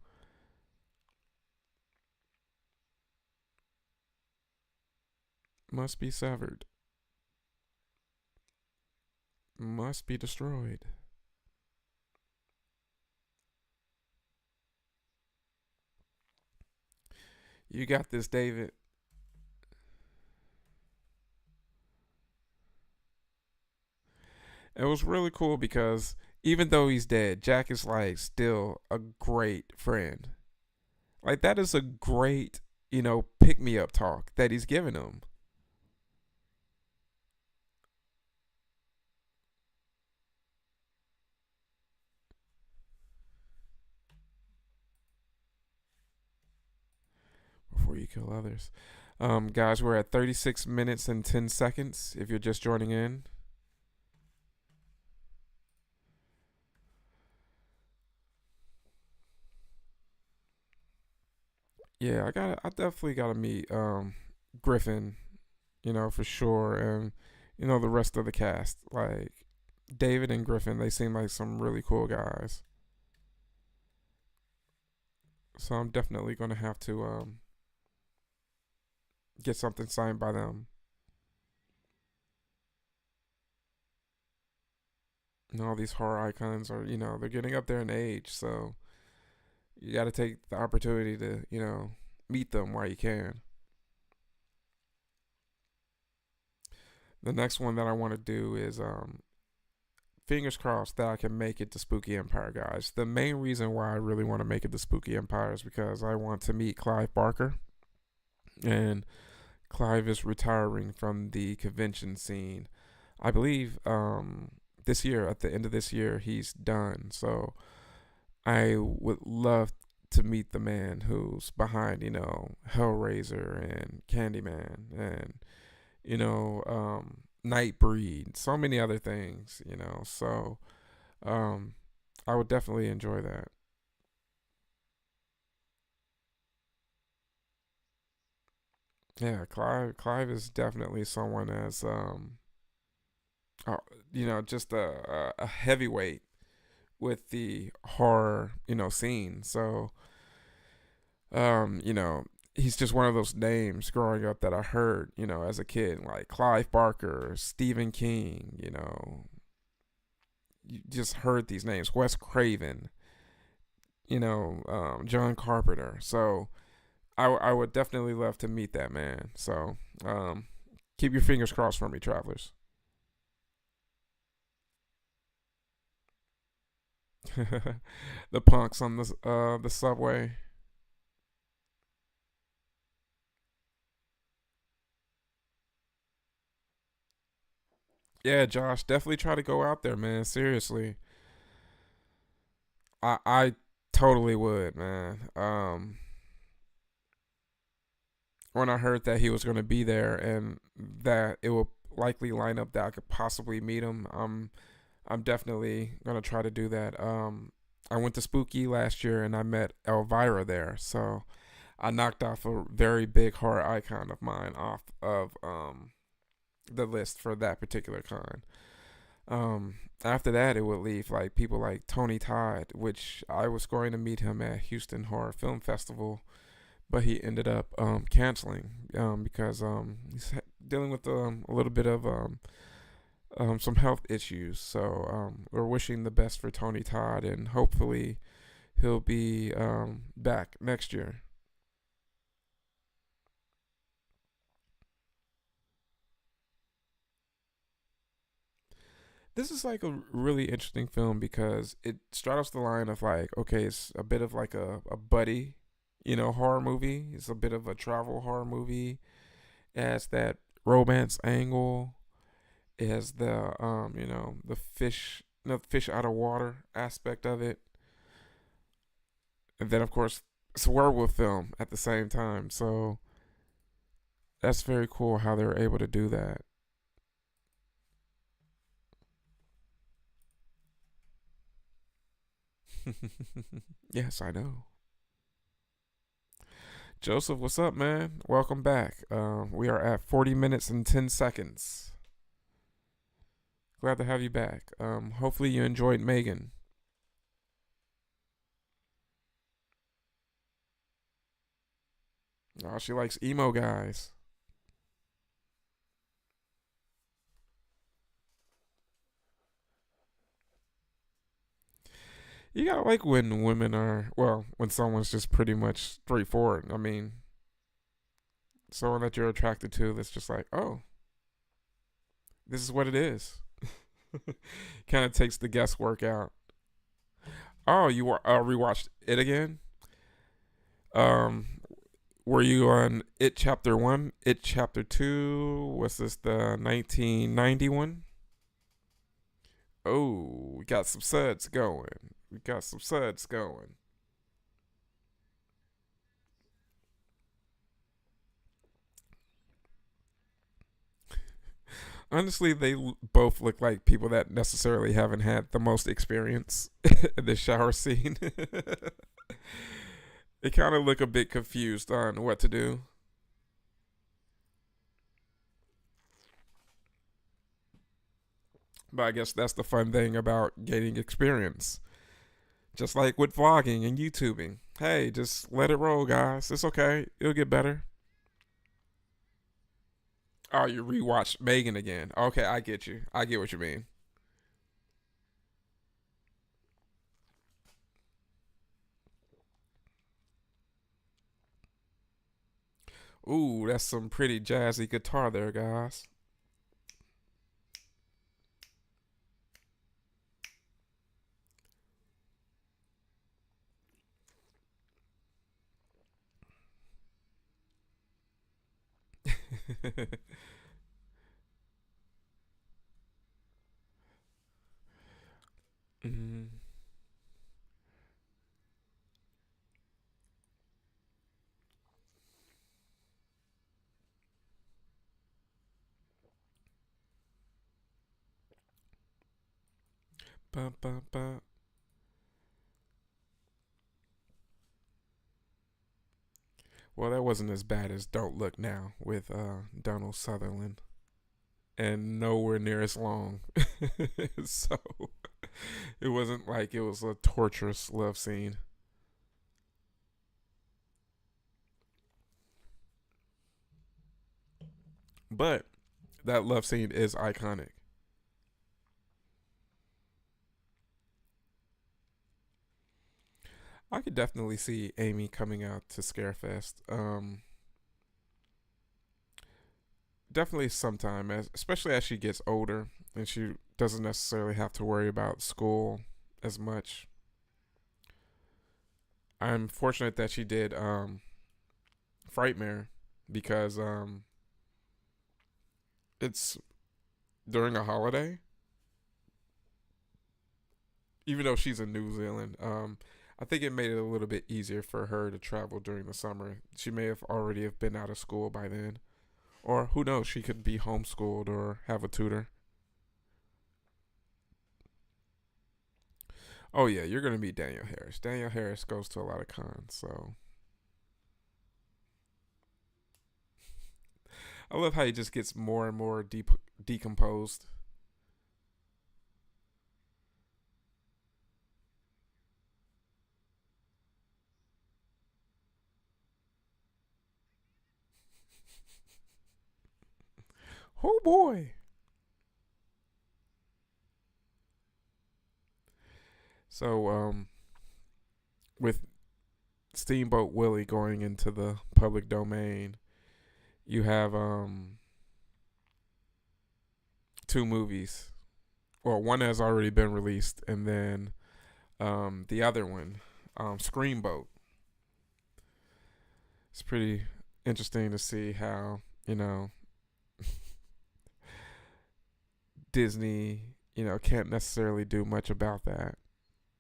Must be severed, must be destroyed. You got this, David. It was really cool because even though he's dead, Jack is like still a great friend. Like that is a great, pick me up talk that he's giving him. Before you kill others. Guys, we're at 36 minutes and 10 seconds. If you're just joining in, yeah, I definitely gotta meet Griffin, for sure, and the rest of the cast. Like David and Griffin, they seem like some really cool guys. So I'm definitely gonna have to get something signed by them. All these horror icons are, they're getting up there in age, so you got to take the opportunity to, meet them while you can. The next one that I want to do is fingers crossed that I can make it to Spooky Empire, guys. The main reason why I really want to make it to Spooky Empire is because I want to meet Clive Barker, and Clive is retiring from the convention scene. I believe this year, at the end of this year, he's done. So I would love to meet the man who's behind, Hellraiser and Candyman and, Nightbreed, so many other things. So um, I would definitely enjoy that. Yeah, Clive is definitely someone as uh, just a heavyweight with the horror, scene. So he's just one of those names growing up that I heard, as a kid, like Clive Barker, Stephen King, you just heard these names, Wes Craven, John Carpenter. So I would definitely love to meet that man. So keep your fingers crossed for me, travelers. The punks on the subway. Yeah, Josh, definitely try to go out there, man. Seriously, I totally would, man. When I heard that he was going to be there and that it will likely line up that I could possibly meet him, I'm definitely gonna try to do that. I went to Spooky last year and I met Elvira there, so I knocked off a very big horror icon of mine off of the list for that particular con. After that, it would leave like people like Tony Todd, which I was going to meet him at Houston Horror Film Festival, but he ended up canceling because he's dealing with a little bit of some health issues. So we're wishing the best for Tony Todd, and hopefully he'll be back next year. This is like a really interesting film because it straddles the line of like, okay, it's a bit of like a buddy, horror movie. It's a bit of a travel horror movie. It has that romance angle. It has the fish, fish out of water aspect of it, and then of course it's a werewolf film at the same time. So that's very cool how they were able to do that. Yes, I know. Joseph, what's up, man? Welcome back. We are at 40 minutes and 10 seconds. Glad to have you back. Hopefully you enjoyed Megan. Oh, she likes emo guys. You gotta like when women are, well, when someone's just pretty much straightforward. I mean, someone that you're attracted to that's just like, oh, this is what it is. Kind of takes the guesswork out. Oh, you rewatched it again? Um, were you on It Chapter 1, It Chapter 2? Was this the 1991? Oh, we got some suds going. We got some suds going. Honestly, both look like people that necessarily haven't had the most experience in the shower scene. They kind of look a bit confused on what to do. But I guess that's the fun thing about gaining experience. Just like with vlogging and YouTubing. Hey, just let it roll, guys. It's okay. It'll get better. Oh, you rewatched Megan again. Okay, I get you. I get what you mean. Ooh, that's some pretty jazzy guitar there, guys. Mm. Ba, ba, ba. Well, that wasn't as bad as Don't Look Now with Donald Sutherland, and nowhere near as long. So it wasn't like it was a torturous love scene. But that love scene is iconic. I could definitely see Amy coming out to Scarefest. Definitely sometime, especially as she gets older and she doesn't necessarily have to worry about school as much. I'm fortunate that she did Frightmare because it's during a holiday, even though she's in New Zealand. I think it made it a little bit easier for her to travel during the summer. She may have already have been out of school by then, or who knows, she could be homeschooled or have a tutor. Oh yeah, you're gonna meet Daniel Harris. Daniel Harris goes to a lot of cons, so I love how he just gets more and more decomposed. Oh boy. So with Steamboat Willie going into the public domain, you have two movies. Well, one has already been released, and then the other one, Screamboat. It's pretty interesting to see how Disney can't necessarily do much about that,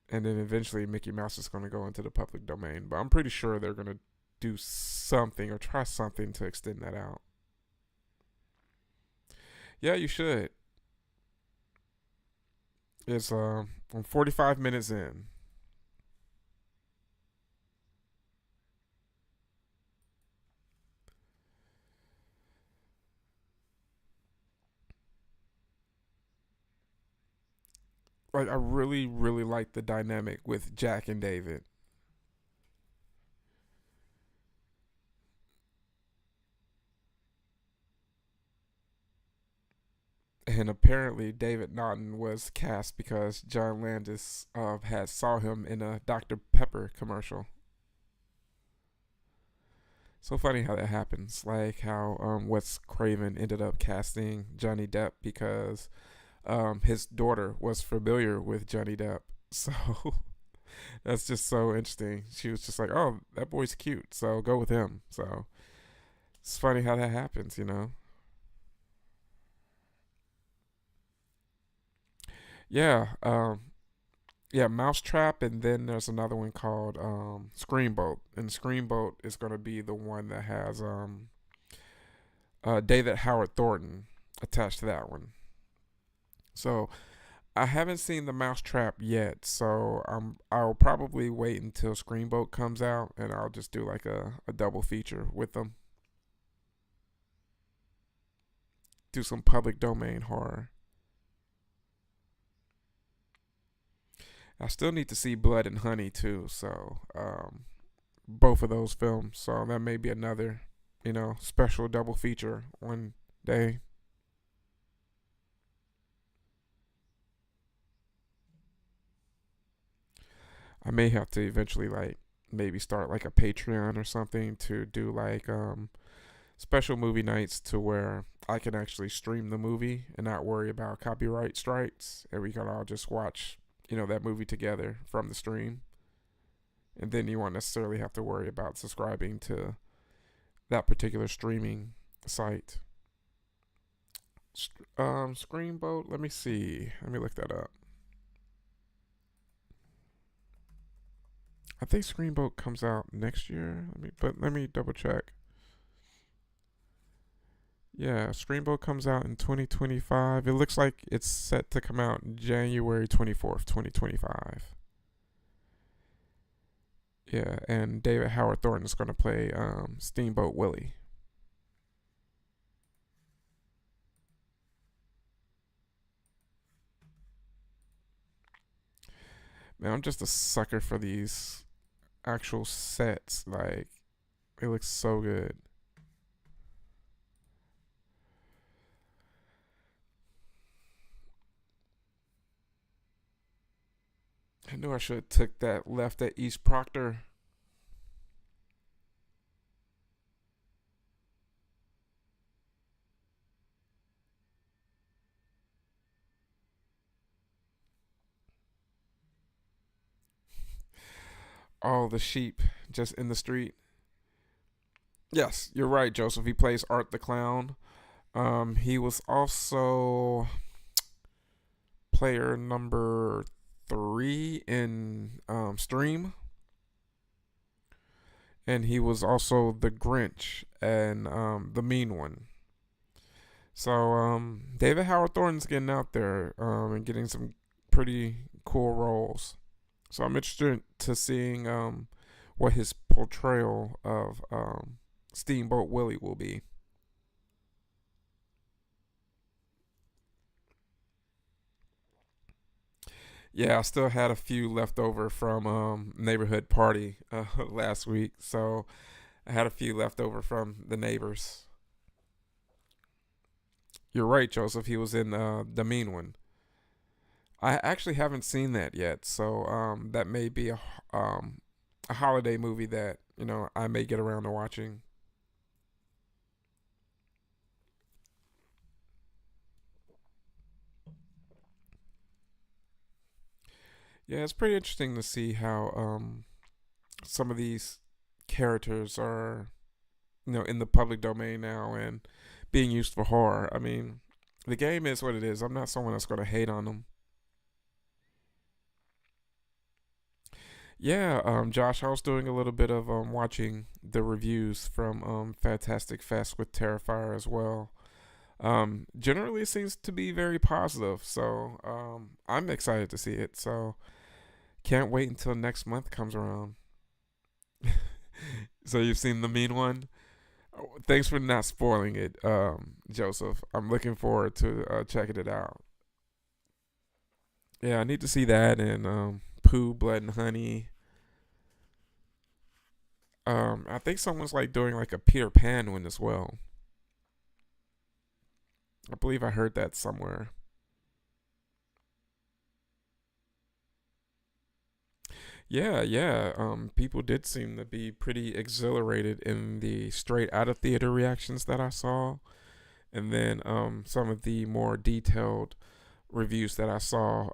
and then eventually Mickey Mouse is going to go into the public domain. But I'm pretty sure they're going to do something or try something to extend that out. Yeah, you should. It's I'm 45 minutes in. Like I really really like the dynamic with Jack and David. And apparently David Naughton was cast because John Landis had saw him in a Dr. Pepper commercial. So funny how that happens. Like how Wes Craven ended up casting Johnny Depp because his daughter was familiar with Johnny Depp. So that's just so interesting. She was just like, "Oh, that boy's cute, so go with him." So it's funny how that happens, you know. Yeah, yeah, Mousetrap, and then there's another one called Screenboat, and Screenboat is going to be the one that has David Howard Thornton attached to that one. So I haven't seen the Mousetrap yet, so I'll probably wait until Screenboat comes out, and I'll just do like a double feature with them. Do some public domain horror. I still need to see Blood and Honey too, so both of those films. So that may be another, special double feature one day. I may have to eventually like maybe start like a Patreon or something to do like special movie nights to where I can actually stream the movie and not worry about copyright strikes, and we can all just watch that movie together from the stream. And then you won't necessarily have to worry about subscribing to that particular streaming site. Screenboat. Let me see. Let me look that up. I think Screenboat comes out next year. Let me double check. Yeah, Screenboat comes out in 2025. It looks like it's set to come out January 24th, 2025. Yeah, and David Howard Thornton is going to play Steamboat Willie. Man, I'm just a sucker for these actual sets. Like, it looks so good. I knew I should have took that left at East Proctor. All the sheep just in the street. Yes, you're right, Joseph. He plays Art the Clown. He was also player number 3 in Stream, and he was also the Grinch and the Mean One. So David Howard Thornton's getting out there and getting some pretty cool roles. So I'm interested to seeing what his portrayal of Steamboat Willie will be. Yeah, I still had a few left over from neighborhood party last week, so I had a few left over from the neighbors. You're right, Joseph. He was in the Mean One. I actually haven't seen that yet, so that may be a holiday movie that I may get around to watching. Yeah, it's pretty interesting to see how some of these characters are in the public domain now and being used for horror. I mean, the game is what it is. I'm not someone that's going to hate on them. Yeah, Josh, I was doing a little bit of watching the reviews from Fantastic Fest with Terrifier as well. Generally, it seems to be very positive, so I'm excited to see it. So can't wait until next month comes around. So you've seen the Mean One? Oh, thanks for not spoiling it, Joseph. I'm looking forward to checking it out. Yeah, I need to see that and Pooh, Blood and Honey. I think someone's like doing like a Peter Pan one as well. I believe I heard that somewhere. Yeah, yeah. People did seem to be pretty exhilarated in the straight out of theater reactions that I saw, and then some of the more detailed reviews that I saw.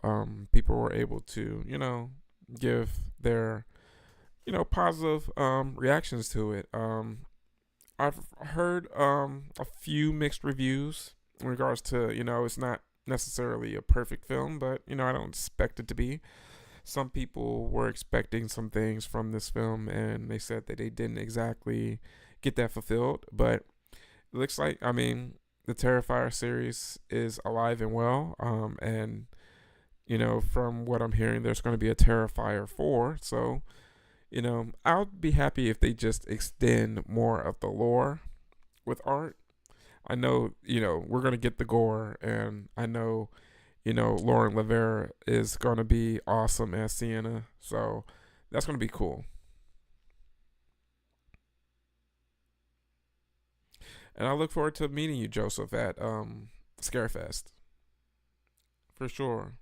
People were able to, give their, positive reactions to it. I've heard a few mixed reviews in regards to, it's not necessarily a perfect film, but I don't expect it to be. Some people were expecting some things from this film, and they said that they didn't exactly get that fulfilled. But it looks like, I mean, the Terrifier series is alive and well. And from what I'm hearing, there's going to be a Terrifier 4. So, I'll be happy if they just extend more of the lore with art. I know, we're going to get the gore, and I know, Lauren Lavera is going to be awesome as Sienna. So that's going to be cool. And I look forward to meeting you, Joseph, at Scarefest for sure.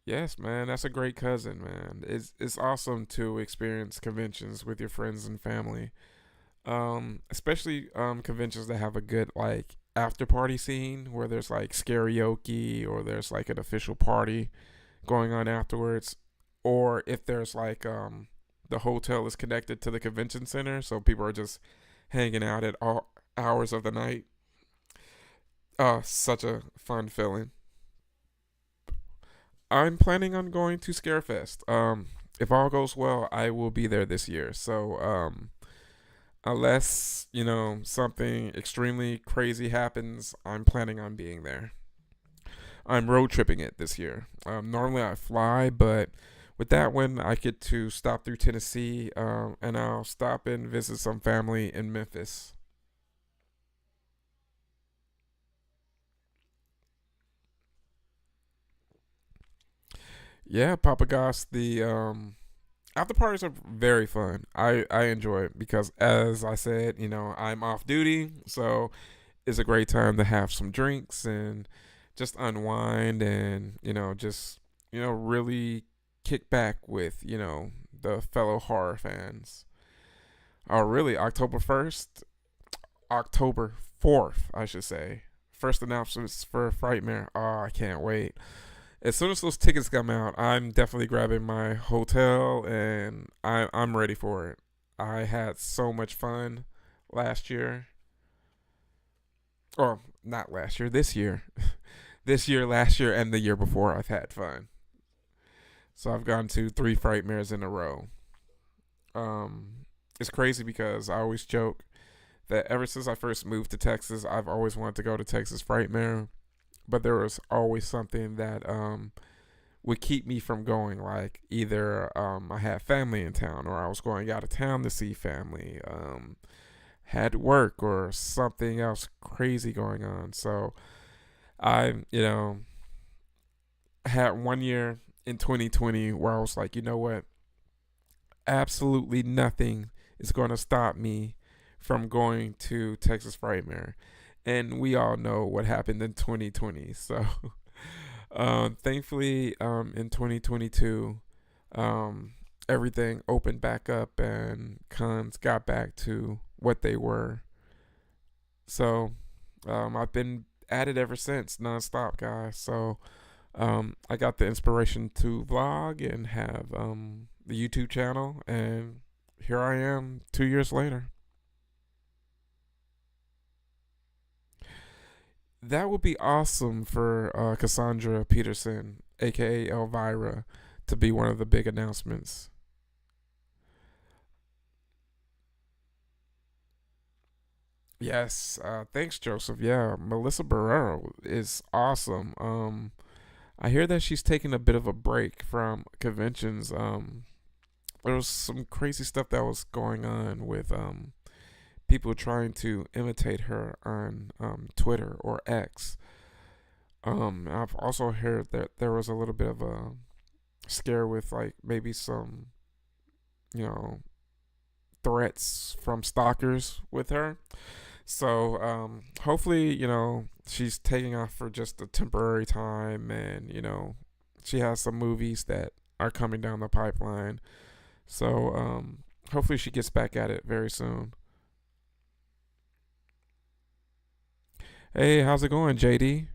Yes, man, that's a great cousin, man. It's awesome to experience conventions with your friends and family. Especially conventions that have a good like after party scene where there's like karaoke or there's like an official party going on afterwards, or if there's like the hotel is connected to the convention center, so people are just hanging out at all hours of the night. Oh, such a fun feeling. I'm planning on going to Scarefest. If all goes well, I will be there this year. So, unless something extremely crazy happens, I'm planning on being there. I'm road tripping it this year. Normally I fly, but with that one, I get to stop through Tennessee, and I'll stop and visit some family in Memphis. Yeah, Papa Goss. The after parties are very fun. I enjoy it because, as I said, I'm off duty, so it's a great time to have some drinks and just unwind and just really kick back with the fellow horror fans. Oh, really? October 4th, I should say. First announcements for Frightmare. Oh, I can't wait. As soon as those tickets come out, I'm definitely grabbing my hotel and I'm ready for it. I had so much fun last year. Or not last year, this year. This year, last year, and the year before, I've had fun. So I've gone to 3 Frightmares in a row. It's crazy because I always joke that ever since I first moved to Texas, I've always wanted to go to Texas Frightmare, but there was always something that would keep me from going. Like either I had family in town, or I was going out of town to see family, had work, or something else crazy going on. So I, had one year in 2020 where I was like, you know what? Absolutely nothing is going to stop me from going to Texas Frightmare. And we all know what happened in 2020. So, thankfully, in 2022, um, everything opened back up and cons got back to what they were. So, I've been at it ever since, nonstop, guys. So, I got the inspiration to vlog and have the YouTube channel, and here I am 2 years later. That would be awesome for Cassandra Peterson, aka Elvira, to be one of the big announcements. Yes, thanks, Joseph. Yeah, Melissa Barrero is awesome. I hear that she's taking a bit of a break from conventions. There was some crazy stuff that was going on with people trying to imitate her on Twitter or X. I've also heard that there was a little bit of a scare with like maybe some, you know, threats from stalkers with her. So hopefully, she's taking off for just a temporary time, and she has some movies that are coming down the pipeline. So hopefully, she gets back at it very soon. Hey, how's it going, JD?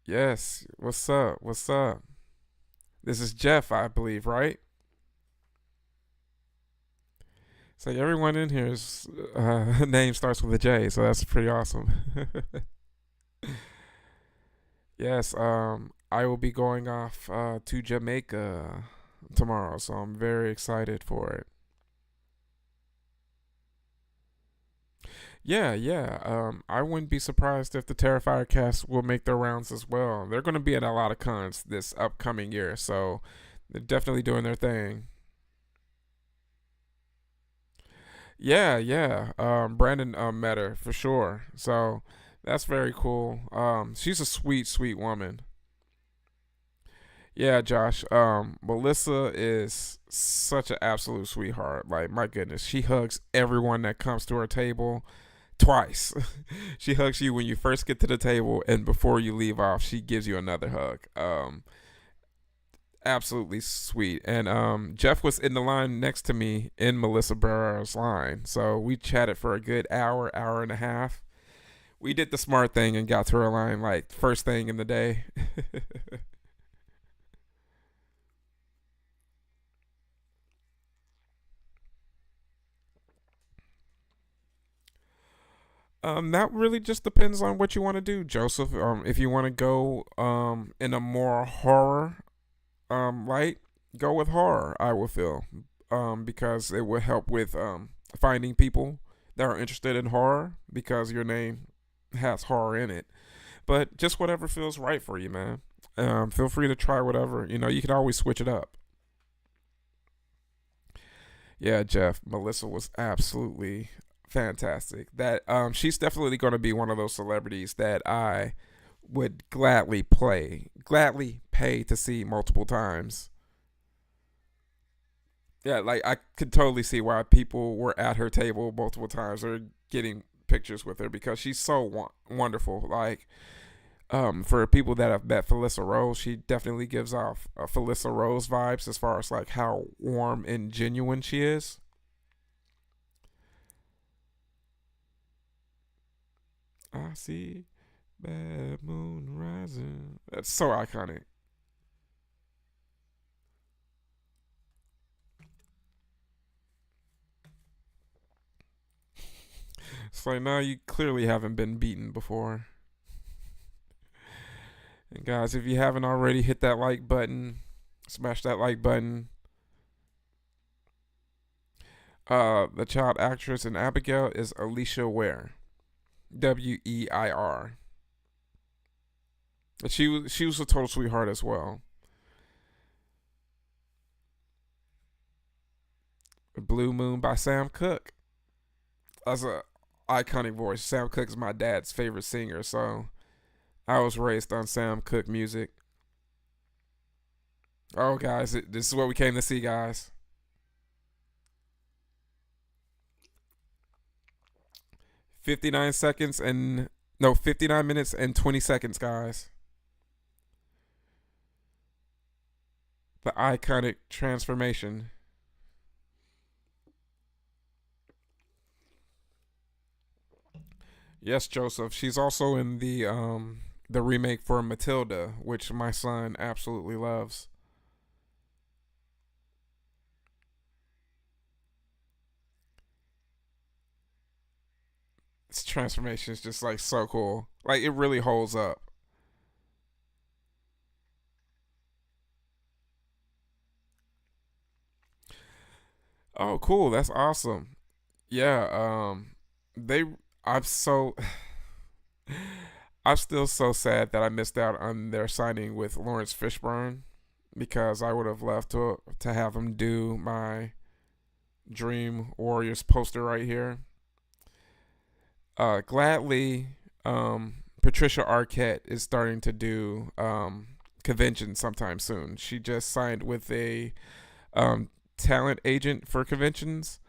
Yes, what's up? What's up? This is Jeff, I believe, right? So everyone in here's name starts with a J, so that's pretty awesome. Yes, I will be going off to Jamaica tomorrow, so I'm very excited for it. Yeah, yeah. I wouldn't be surprised if the Terrifier cast will make their rounds as well. They're going to be at a lot of cons this upcoming year, so they're definitely doing their thing. Yeah, yeah. Brandon met her for sure, so that's very cool. She's a sweet, sweet woman. Yeah, Josh. Melissa is such an absolute sweetheart. Like, my goodness, she hugs everyone that comes to her table twice. She hugs you when you first get to the table, and before you leave off, she gives you another hug. Absolutely sweet. And Jeff was in the line next to me in Melissa Barrera's line, so we chatted for a good hour, hour and a half. We did the smart thing and got to her line like first thing in the day. That really just depends on what you want to do, Joseph. If you want to go in a more horror light, go with horror. I will feel because it will help with finding people that are interested in horror because your name has horror in it. But just whatever feels right for you, man. Feel free to try whatever. You can always switch it up. Yeah, Jeff. Melissa was absolutely fantastic. That she's definitely going to be one of those celebrities that I would gladly pay to see multiple times. Yeah, like I could totally see why people were at her table multiple times or getting pictures with her because she's so wonderful. Like for people that have met Felissa Rose, she definitely gives off Felissa Rose vibes as far as like how warm and genuine she is. I see bad moon rising. That's so iconic. It's like now you clearly haven't been beaten before. And guys, if you haven't already, hit that like button, smash that like button. The child actress in Abigail is Alicia Ware, Weir. She was a total sweetheart as well. Blue Moon by Sam Cooke. That's a iconic voice. Sam Cooke is my dad's favorite singer, so I was raised on Sam Cooke music. Oh, guys, this is what we came to see, guys. 59 seconds and no, 59 minutes and 20 seconds, guys. The iconic transformation. Yes, Joseph. She's also in the remake for Matilda, which my son absolutely loves. This transformation is just like so cool. Like it really holds up. Oh, cool. That's awesome. Yeah. They. I'm so. I'm still so sad that I missed out on their signing with Lawrence Fishburne because I would have loved to have him do my Dream Warriors poster right here. Gladly, Patricia Arquette is starting to do conventions sometime soon. She just signed with a talent agent for conventions.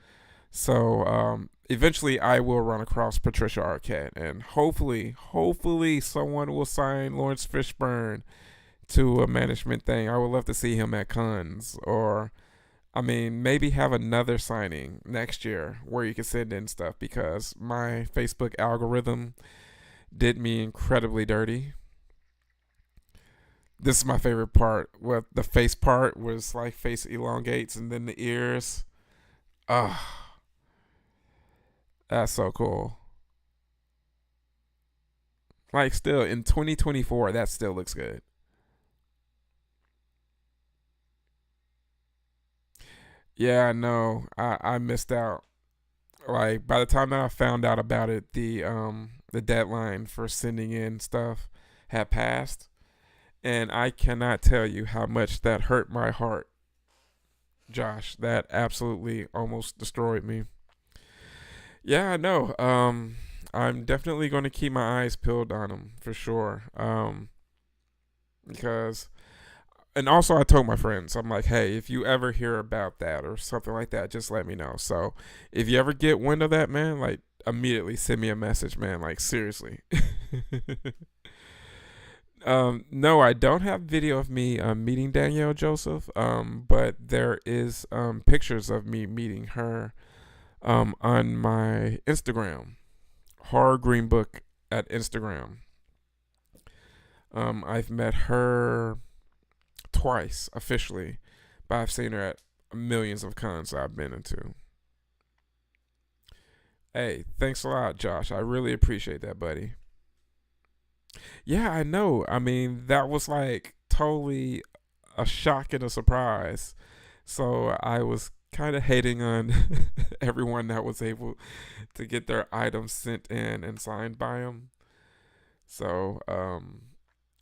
So eventually, I will run across Patricia Arquette, and hopefully, someone will sign Lawrence Fishburne to a management thing. I would love to see him at cons, or I mean, maybe have another signing next year where you can send in stuff because my Facebook algorithm did me incredibly dirty. This is my favorite part. What the face part was like, face elongates and then the ears. Ah, that's so cool. Like, still in 2024, that still looks good. Yeah, I know. I missed out. Like, by the time that I found out about it, the deadline for sending in stuff had passed, and I cannot tell you how much that hurt my heart, Josh. That absolutely almost destroyed me. Yeah, I know. I'm definitely going to keep my eyes peeled on them for sure. Because and also I told my friends, I'm like, hey, if you ever hear about that or something like that, just let me know. So if you ever get wind of that, man, like immediately send me a message, man. Like seriously. No, I don't have video of me meeting Danielle Joseph. But there is pictures of me meeting her on my Instagram, Horror Greenbook at Instagram. I've met her twice officially, but I've seen her at millions of cons I've been into. Hey, thanks a lot, Josh. I really appreciate that, buddy. Yeah, I know. I mean, that was like totally a shock and a surprise. So I was kind of hating on everyone that was able to get their items sent in and signed by him. So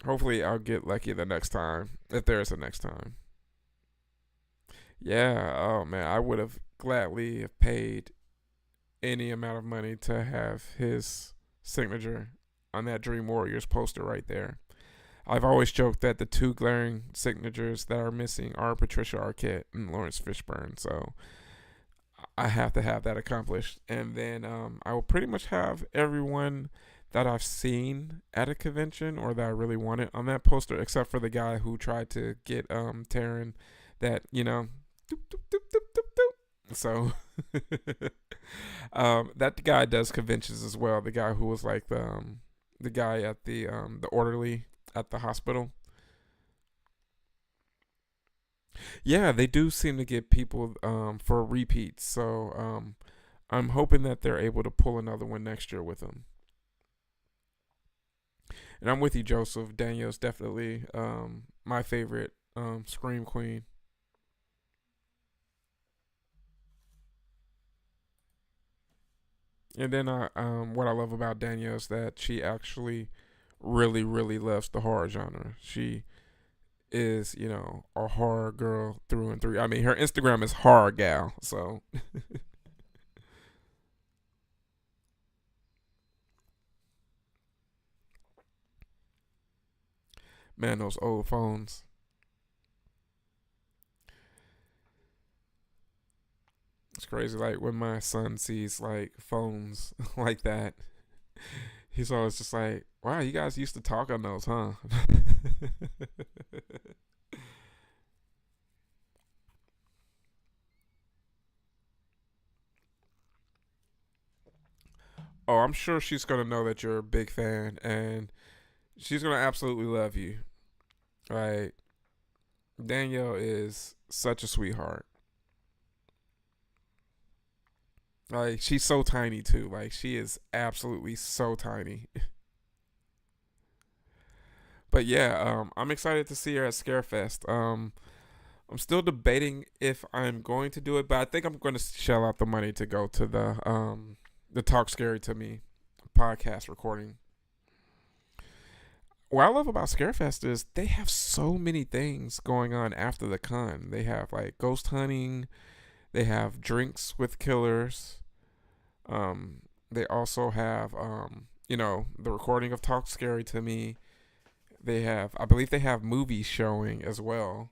hopefully I'll get lucky the next time if there is a next time. Yeah. Oh man, I would have gladly have paid any amount of money to have his signature on that Dream Warriors poster right there. I've always joked that the two glaring signatures that are missing are Patricia Arquette and Lawrence Fishburne. So I have to have that accomplished, and then I will pretty much have everyone that I've seen at a convention or that I really wanted on that poster, except for the guy who tried to get Taryn that doop, doop, doop, doop, doop, doop. So that guy does conventions as well. The guy who was like the guy at the orderly at the hospital. Yeah, they do seem to get people for repeats. So I'm hoping that they're able to pull another one next year with them. And I'm with you, Joseph. Danielle's definitely my favorite scream queen. And then what I love about Danielle is that she actually really, really loves the horror genre. She is, a horror girl through and through. I mean, her Instagram is horror gal. So, man, those old phones. It's crazy. Like when my son sees like phones like that, he's always just like, "Wow, you guys used to talk on those, huh?" Oh, I'm sure she's gonna know that you're a big fan, and she's gonna absolutely love you. Right? Danielle is such a sweetheart. Like she's so tiny too. Like she is absolutely so tiny. But yeah, I'm excited to see her at Scarefest. I'm still debating if I'm going to do it, but I think I'm going to shell out the money to go to the Talk Scary to Me podcast recording. What I love about Scarefest is they have so many things going on after the con. They have like ghost hunting, they have drinks with killers. They also have the recording of Talk Scary to Me. They have, I believe, they have movies showing as well.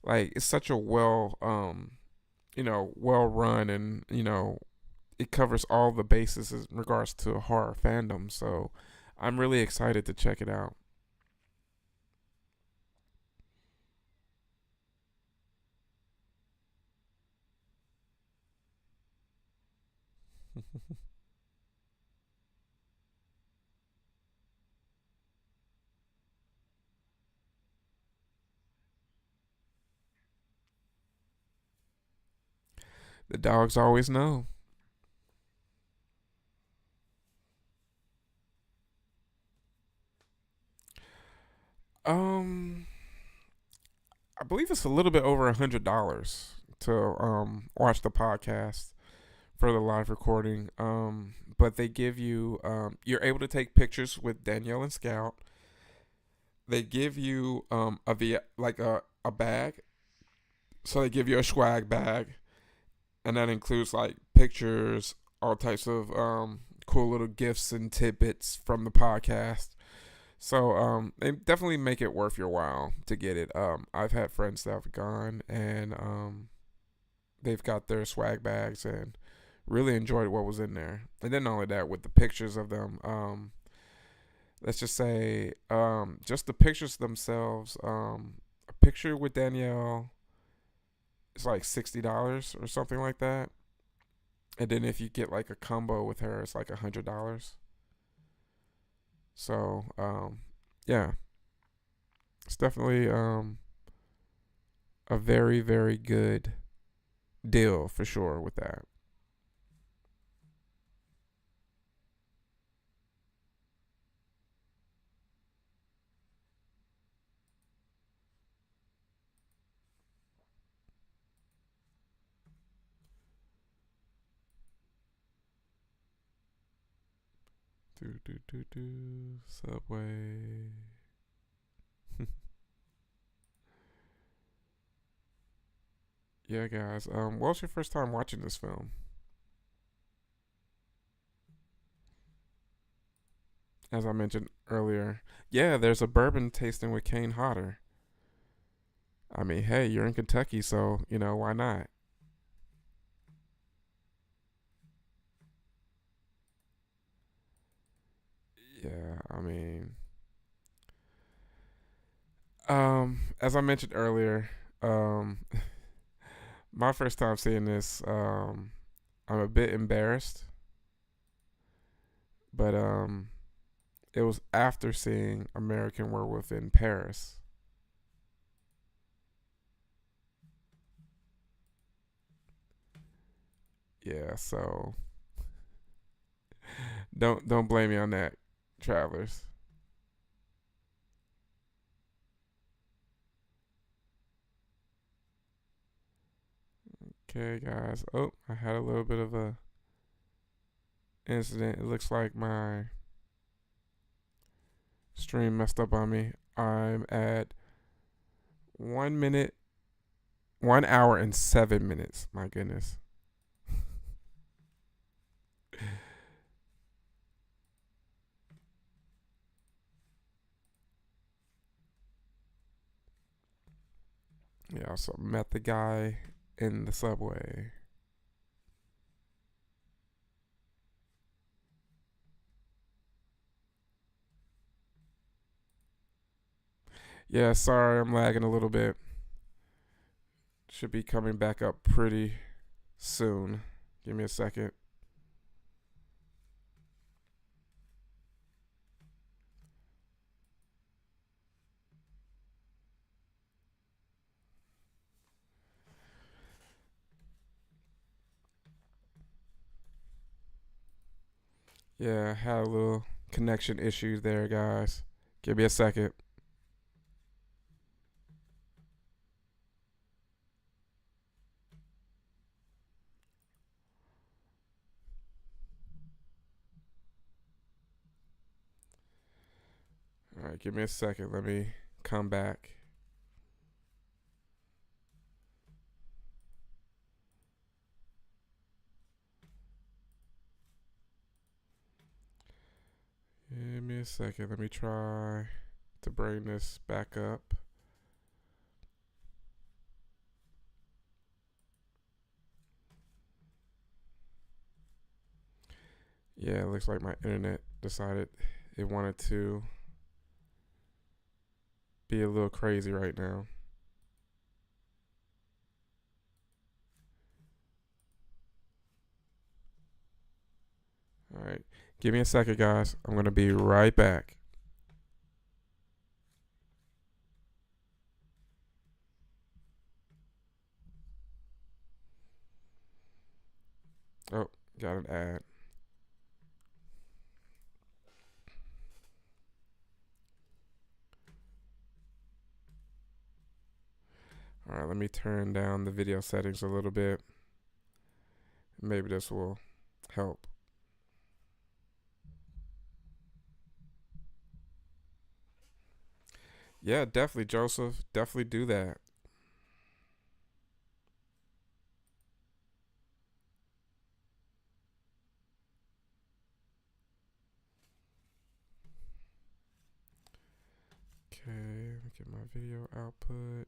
Like it's such a well well run, and it covers all the bases in regards to horror fandom. So I'm really excited to check it out. The dogs always know. Um, I believe it's a little bit over $100 to watch the podcast for the live recording. But they give you you're able to take pictures with Danielle and Scout. They give you like a bag, so they give you a swag bag, and that includes like pictures, all types of cool little gifts and tidbits from the podcast. So they definitely make it worth your while to get it. I've had friends that have gone, and they've got their swag bags and really enjoyed what was in there. And then not only that, with the pictures of them, let's just say just the pictures themselves. A picture with Danielle is like $60 or something like that. And then if you get like a combo with her, it's like $100. So yeah, it's definitely a very very good deal for sure with that. Do do do do Subway. Yeah, guys. What was your first time watching this film? As I mentioned earlier, yeah, there's a bourbon tasting with Kane Hodder. I mean, hey, you're in Kentucky, so why not? Yeah, I mean, as I mentioned earlier, um, my first time seeing this, I'm a bit embarrassed, but it was after seeing American Werewolf in Paris. Yeah, so don't blame me on that, travelers. Okay, guys. Oh, I had a little bit of a incident. It looks like my stream messed up on me. I'm at 1 minute, 1 hour and 7 minutes. My goodness. Yeah, I also met the guy in the subway. Yeah, sorry, I'm lagging a little bit. Should be coming back up pretty soon. Give me a second. Yeah, had a little connection issues there, guys. Give me a second. All right, give me a second. Let me come back. Give me a second. Let me try to bring this back up. Yeah, it looks like my internet decided it wanted to be a little crazy right now. All right. Give me a second, guys. I'm going to be right back. Oh, got an ad. All right, let me turn down the video settings a little bit. Maybe this will help. Yeah, definitely, Joseph. Definitely do that. Okay, let me get my video output.